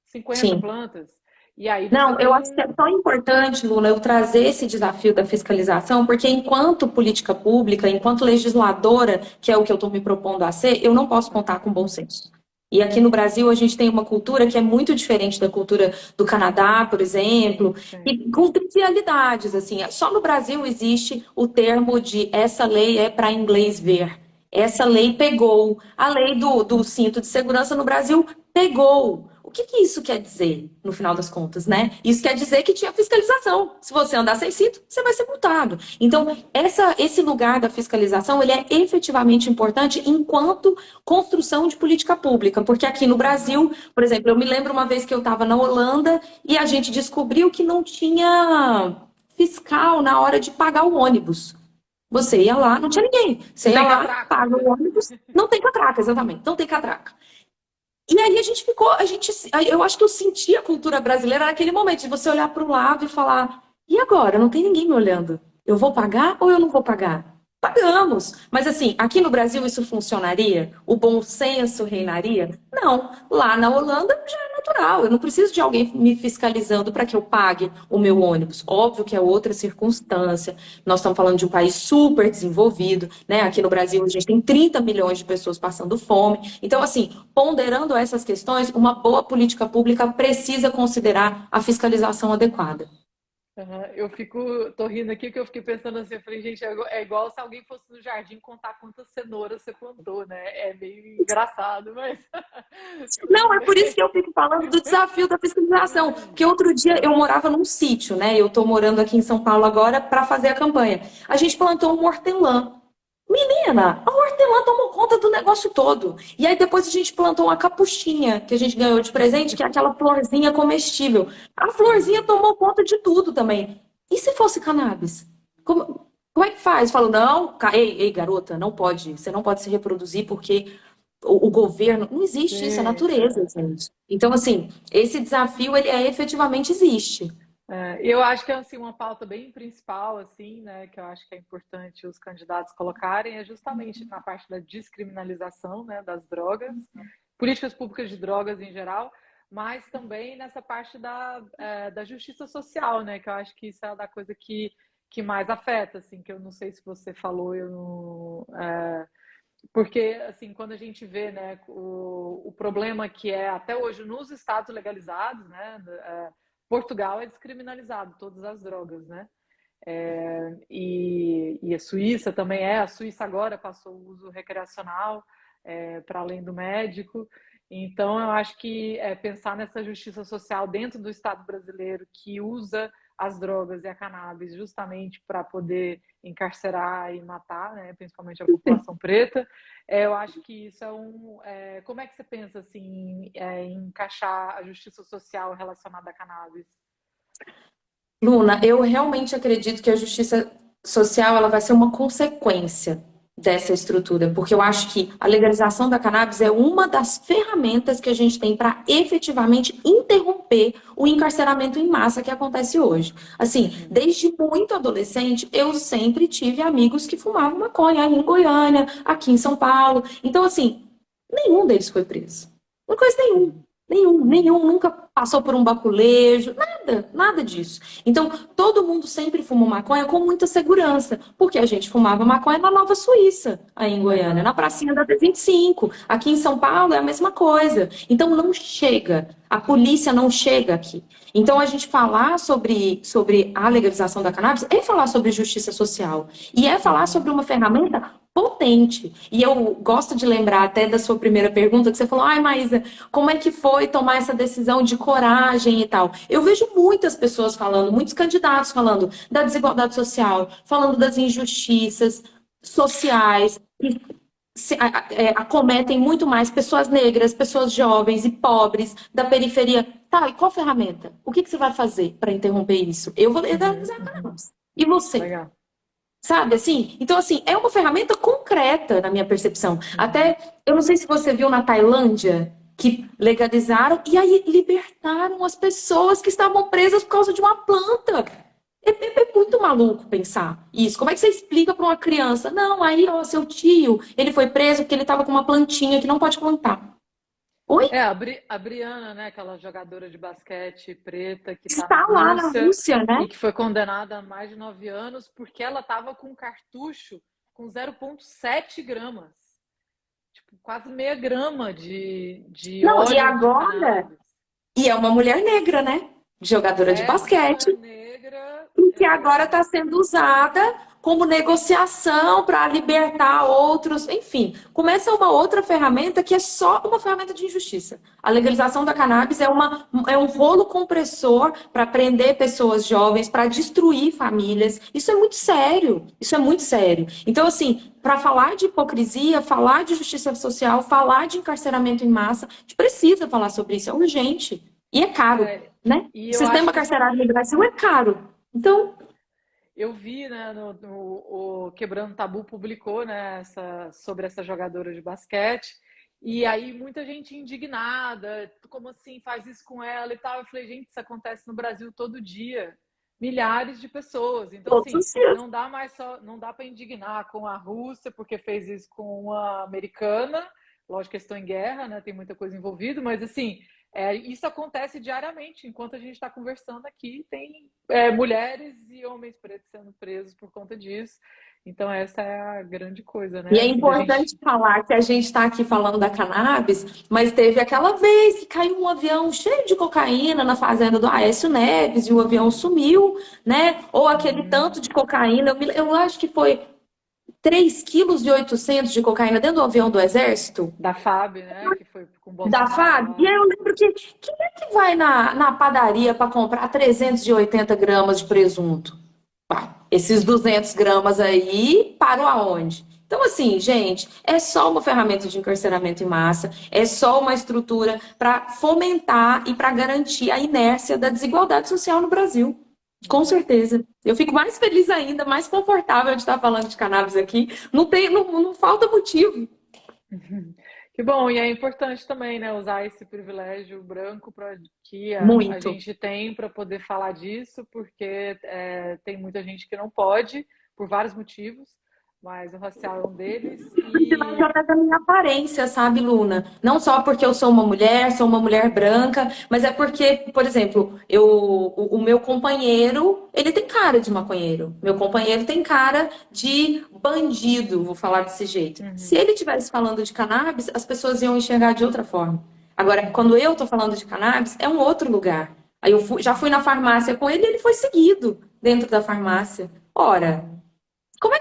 50 Sim. plantas. E aí você Não, tem eu acho que é tão importante, Luna, eu trazer esse desafio da fiscalização, porque enquanto política pública, enquanto legisladora, que é o que eu estou me propondo a ser, eu não posso contar com bom senso. E aqui no Brasil a gente tem uma cultura que é muito diferente da cultura do Canadá, por exemplo, e com trivialidades, assim. Só no Brasil existe o termo de essa lei é para inglês ver. Essa lei pegou. A lei do cinto de segurança no Brasil pegou. O que isso quer dizer, no final das contas, né? Isso quer dizer que tinha fiscalização. Se você andar sem cinto, você vai ser multado. Então, esse lugar da fiscalização, ele é efetivamente importante enquanto construção de política pública. Porque aqui no Brasil, por exemplo, eu me lembro uma vez que eu estava na Holanda e a gente descobriu que não tinha fiscal na hora de pagar o ônibus. Você ia lá, não tinha ninguém. Você ia lá, paga o ônibus, não tem catraca, exatamente, não tem catraca. E aí eu acho que eu senti a cultura brasileira naquele momento, de você olhar para o lado e falar, e agora? Não tem ninguém me olhando. Eu vou pagar ou eu não vou pagar? Pagamos. Mas assim, aqui no Brasil isso funcionaria? O bom senso reinaria? Não. Lá na Holanda já é natural. Eu não preciso de alguém me fiscalizando para que eu pague o meu ônibus. Óbvio que é outra circunstância. Nós estamos falando de um país super desenvolvido, né? Aqui no Brasil a gente tem 30 milhões de pessoas passando fome. Então, assim, ponderando essas questões, uma boa política pública precisa considerar a fiscalização adequada. Tô rindo aqui que eu fiquei pensando assim, eu falei, gente, é igual se alguém fosse no jardim contar quantas cenouras você plantou, né? É meio engraçado, mas... Não, é por isso que eu fico falando do desafio da fiscalização. Porque outro dia eu morava num sítio, né? Eu tô morando aqui em São Paulo agora para fazer a campanha. A gente plantou um hortelã. Menina, a hortelã tomou conta do negócio todo. E aí depois a gente plantou uma capuchinha que a gente ganhou de presente, que é aquela florzinha comestível. A florzinha tomou conta de tudo também. E se fosse cannabis? Como é que faz? Falo, não, ei, garota, não pode. Você não pode se reproduzir porque o governo. Não existe isso, é Sim. natureza, gente. Então, assim, esse desafio, ele efetivamente existe. Eu acho que é assim, uma pauta bem principal, assim, né, que eu acho que é importante os candidatos colocarem, é justamente na parte da descriminalização, né, das drogas, políticas públicas de drogas em geral, mas também nessa parte da justiça social, né, que eu acho que isso é da coisa que mais afeta, assim, que eu não sei se você falou, eu não, porque, assim, quando a gente vê, né, o problema que é até hoje nos estados legalizados, né, Portugal é descriminalizado todas as drogas, né? E a Suíça também é. A Suíça agora passou o uso recreacional para além do médico. Então, eu acho que pensar nessa justiça social dentro do Estado brasileiro que usa as drogas e a cannabis justamente para poder encarcerar e matar, né, principalmente a população preta, eu acho que isso como é que você pensa assim, em encaixar a justiça social relacionada à cannabis? Luna, eu realmente acredito que a justiça social ela vai ser uma consequência dessa estrutura, porque eu acho que a legalização da cannabis é uma das ferramentas que a gente tem para efetivamente interromper o encarceramento em massa que acontece hoje. Assim, desde muito adolescente, eu sempre tive amigos que fumavam maconha aí em Goiânia, aqui em São Paulo. Então, assim, nenhum deles foi preso. Não conheço nenhum. Nenhum nunca passou por um baculejo, nada disso. Então, todo mundo sempre fumou maconha com muita segurança, porque a gente fumava maconha na Nova Suíça, aí em Goiânia, na pracinha da D25. Aqui em São Paulo é a mesma coisa. Então, não chega, a polícia não chega aqui. Então, a gente falar sobre a legalização da cannabis é falar sobre justiça social e é falar sobre uma ferramenta potente. E eu gosto de lembrar até da sua primeira pergunta, que você falou, ai, Maísa, como é que foi tomar essa decisão de coragem e tal? Eu vejo muitas pessoas falando, muitos candidatos falando da desigualdade social, falando das injustiças sociais, que acometem muito mais pessoas negras, pessoas jovens e pobres da periferia. Tá, e qual ferramenta? O que você vai fazer para interromper isso? Eu vou legalizar a cannabis. E você? Legal. Sabe, assim? Então, assim, é uma ferramenta concreta, na minha percepção. Até, eu não sei se você viu na Tailândia, que legalizaram e aí libertaram as pessoas que estavam presas por causa de uma planta. É muito maluco pensar isso. Como é que você explica para uma criança? Não, aí, ó, seu tio, ele foi preso porque ele estava com uma plantinha que não pode plantar. Oi? A Briana, né, aquela jogadora de basquete preta que está Está lá na na Rússia, né? e que foi condenada a mais de 9 anos porque ela estava com um cartucho com 0,7 gramas. Tipo, quase meia grama de Não, e óleo de agora? cannabis. E é uma mulher negra, né? Jogadora de Essa basquete. negra. E que agora está sendo usada como negociação para libertar outros, enfim, começa uma outra ferramenta que é só uma ferramenta de injustiça. A legalização da cannabis é um rolo compressor para prender pessoas jovens, para destruir famílias. Isso é muito sério, isso é muito sério. Então, assim, para falar de hipocrisia, falar de justiça social, falar de encarceramento em massa, a gente precisa falar sobre isso, é urgente. E é caro, né? E O eu sistema acho que carcerário no Brasil é caro. Então, eu vi, né, o Quebrando Tabu publicou, né, sobre essa jogadora de basquete, e aí muita gente indignada, como assim faz isso com ela e tal. Eu falei, gente, isso acontece no Brasil todo dia, milhares de pessoas. Então, todos assim, os dias. não dá para indignar com a Rússia porque fez isso com uma americana. Lógico que eles estão em guerra, né, tem muita coisa envolvida, mas assim, isso acontece diariamente. Enquanto a gente está conversando aqui, tem mulheres e homens pretos sendo presos por conta disso. Então, essa é a grande coisa, né? E é Assim, da importante gente... falar que a gente está aqui falando da cannabis, mas teve aquela vez que caiu um avião cheio de cocaína na fazenda do Aécio Neves e o avião sumiu, né? Ou aquele tanto de cocaína, eu acho que foi 3,8 kg de cocaína dentro do avião do Exército. Da FAB, né? Que foi com Da Bolsonaro FAB, e lá. aí eu lembro que quem é que vai na padaria para comprar 380 gramas de presunto? Pá, esses 200 gramas aí param aonde? Então, assim, gente, é só uma ferramenta de encarceramento em massa, é só uma estrutura para fomentar e para garantir a inércia da desigualdade social no Brasil. Com certeza. Eu fico mais feliz ainda, mais confortável de estar falando de cannabis aqui. Não falta motivo. Que bom, e é importante também, né, usar esse privilégio branco para que a Muito. gente tem para poder falar disso, porque tem muita gente que não pode, por vários motivos, mas o racial é um deles. Privilégio até da minha aparência, sabe, Luna? Não só porque eu sou uma mulher branca, mas é porque, por exemplo, o meu companheiro, ele tem cara de maconheiro. Meu companheiro tem cara de bandido, vou falar desse jeito. Se ele estivesse falando de cannabis, as pessoas iam enxergar de outra forma. Agora, quando eu tô falando de cannabis, é um outro lugar. Aí já fui na farmácia com ele e ele foi seguido dentro da farmácia. Ora, como é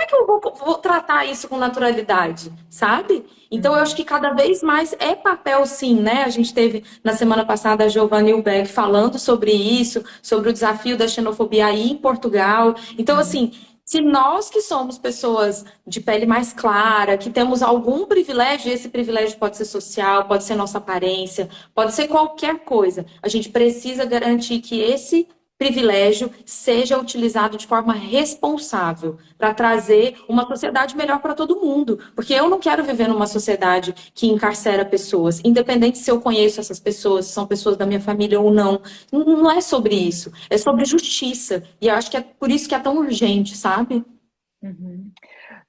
que eu vou tratar isso com naturalidade, sabe? Então, eu acho que cada vez mais é papel, sim, né? A gente teve na semana passada a Giovanna Ilbeck falando sobre isso, sobre o desafio da xenofobia aí em Portugal. Então, assim, se nós que somos pessoas de pele mais clara, que temos algum privilégio, esse privilégio pode ser social, pode ser nossa aparência, pode ser qualquer coisa, a gente precisa garantir que esse privilégio seja utilizado de forma responsável para trazer uma sociedade melhor para todo mundo. Porque eu não quero viver numa sociedade que encarcera pessoas, independente se eu conheço essas pessoas, se são pessoas da minha família ou não. Não é sobre isso, é sobre justiça. E eu acho que é por isso que é tão urgente, sabe?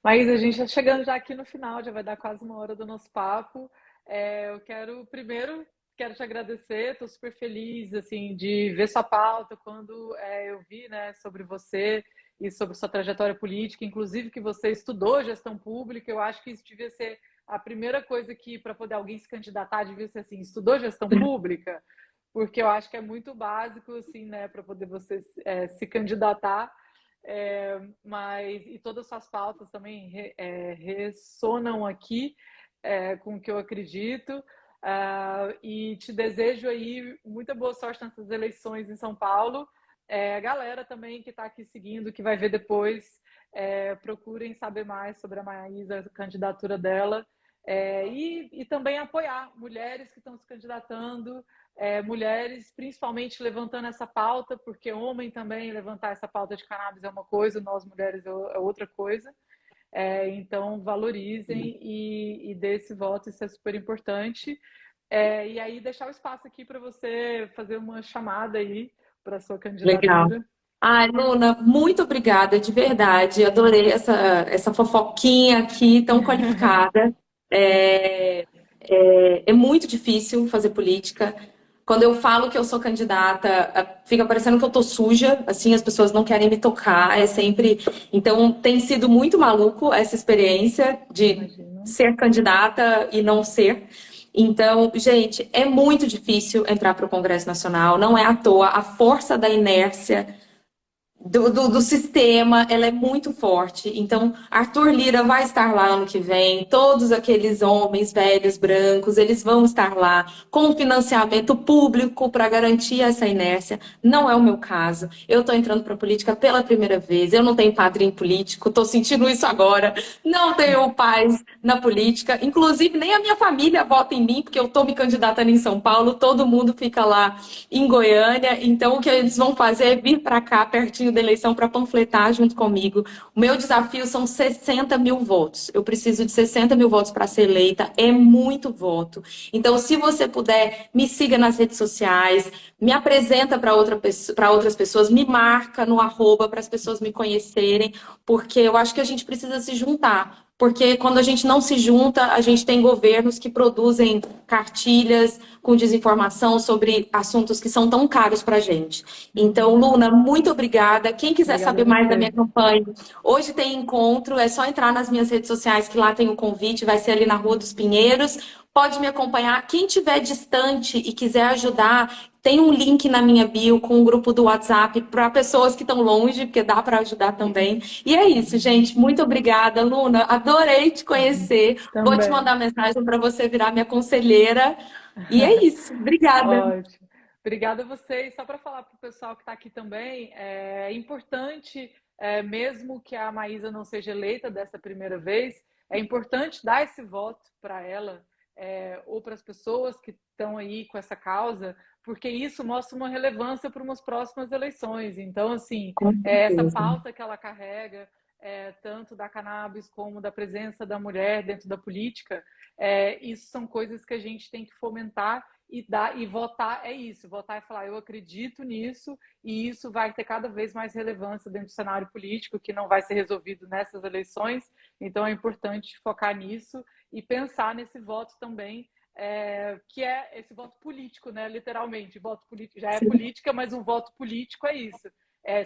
Mas a gente está chegando já aqui no final, já vai dar quase uma hora do nosso papo. Eu quero te agradecer, estou super feliz assim de ver sua pauta quando eu vi, né, sobre você e sobre sua trajetória política, inclusive que você estudou gestão pública. Eu acho que isso devia ser a primeira coisa que para poder alguém se candidatar devia ser assim, estudou gestão pública, porque eu acho que é muito básico assim, né, para poder você se candidatar. Mas e todas as suas pautas também ressonam aqui com o que eu acredito. E te desejo aí muita boa sorte nessas eleições em São Paulo. A galera também que está aqui seguindo, que vai ver depois, procurem saber mais sobre a Maísa, a candidatura dela, e também apoiar mulheres que estão se candidatando, mulheres principalmente levantando essa pauta, porque homem também levantar essa pauta de cannabis é uma coisa, nós mulheres é outra coisa. Então valorizem e dê esse voto, isso é super importante. E aí deixar o espaço aqui para você fazer uma chamada aí para a sua Legal. candidatura. Ai, Luna, muito obrigada, de verdade. Adorei essa fofoquinha aqui, tão qualificada. É, é muito difícil fazer política. Quando eu falo que eu sou candidata, fica parecendo que eu tô suja, assim, as pessoas não querem me tocar, é sempre... Então, tem sido muito maluco essa experiência de Imagina. ser candidata e não ser. Então, gente, é muito difícil entrar para o Congresso Nacional, não é à toa, a força da inércia do sistema, ela é muito forte. Então, Arthur Lira vai estar lá ano que vem, todos aqueles homens velhos, brancos, eles vão estar lá com financiamento público para garantir essa inércia. Não é o meu caso. Eu estou entrando para a política pela primeira vez, eu não tenho padrinho político, estou sentindo isso agora. Não tenho paz na política, inclusive nem a minha família vota em mim, porque eu estou me candidatando em São Paulo, todo mundo fica lá em Goiânia. Então, o que eles vão fazer é vir para cá, pertinho da eleição, para panfletar junto comigo. O meu desafio são 60 mil votos. Eu preciso de 60 mil votos para ser eleita. É muito voto. Então, se você puder, me siga nas redes sociais, me apresenta para outras pessoas, me marca no arroba para as pessoas me conhecerem, porque eu acho que a gente precisa se juntar. Porque quando a gente não se junta, a gente tem governos que produzem cartilhas com desinformação sobre assuntos que são tão caros para a gente. Então, Luna, muito obrigada. Quem quiser Obrigada saber a mais da você. minha campanha, hoje tem encontro, é só entrar nas minhas redes sociais que lá tem o convite, vai ser ali na Rua dos Pinheiros. Pode me acompanhar. Quem estiver distante e quiser ajudar, tem um link na minha bio com um grupo do WhatsApp para pessoas que estão longe, porque dá para ajudar também. E é isso, gente. Muito obrigada, Luna. Adorei te conhecer. Vou te Também. mandar mensagem para você virar minha conselheira. E é isso. Obrigada. Ótimo. Obrigada a vocês. Só para falar para o pessoal que está aqui também, é importante mesmo que a Maísa não seja eleita dessa primeira vez, é importante dar esse voto para ela, ou para as pessoas que estão aí com essa causa, porque isso mostra uma relevância para umas próximas eleições. Então, assim, essa pauta que ela carrega, tanto da cannabis como da presença da mulher dentro da política, isso são coisas que a gente tem que fomentar e votar é isso. Votar é falar, eu acredito nisso e isso vai ter cada vez mais relevância dentro do cenário político, que não vai ser resolvido nessas eleições. Então, é importante focar nisso e pensar nesse voto também, que é esse voto político, né? Literalmente, voto político já é política, mas um voto político é isso.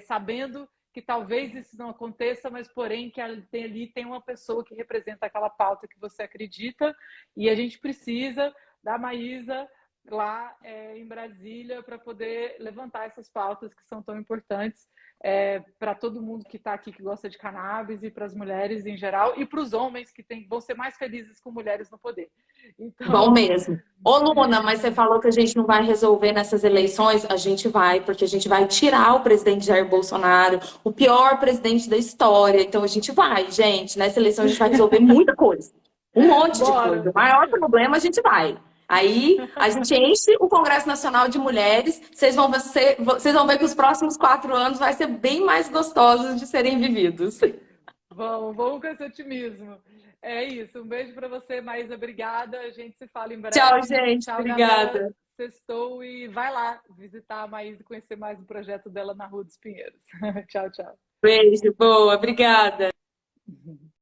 Sabendo que talvez isso não aconteça, mas porém que ali tem uma pessoa que representa aquela pauta que você acredita, e a gente precisa da Maísa lá em Brasília para poder levantar essas pautas que são tão importantes para todo mundo que está aqui, que gosta de cannabis, e para as mulheres em geral, e para os homens que vão ser mais felizes com mulheres no poder. Então... Bom mesmo. Ô, Luna, mas você falou que a gente não vai resolver nessas eleições. A gente vai, porque a gente vai tirar o presidente Jair Bolsonaro, o pior presidente da história. Então a gente vai, gente. Nessa eleição a gente vai resolver muita coisa. Um monte de coisa. O maior problema a gente vai. Aí a gente enche o Congresso Nacional de Mulheres. Vocês vão ver que os próximos 4 anos vai ser bem mais gostosos de serem vividos. Vamos com esse otimismo. É isso. Um beijo para você, Maísa. Obrigada. A gente se fala em breve. Tchau, gente. Tchau, obrigada. Galera. Sextou e vai lá visitar a Maísa e conhecer mais um projeto dela na Rua dos Pinheiros. Tchau, tchau. Beijo, boa. Obrigada.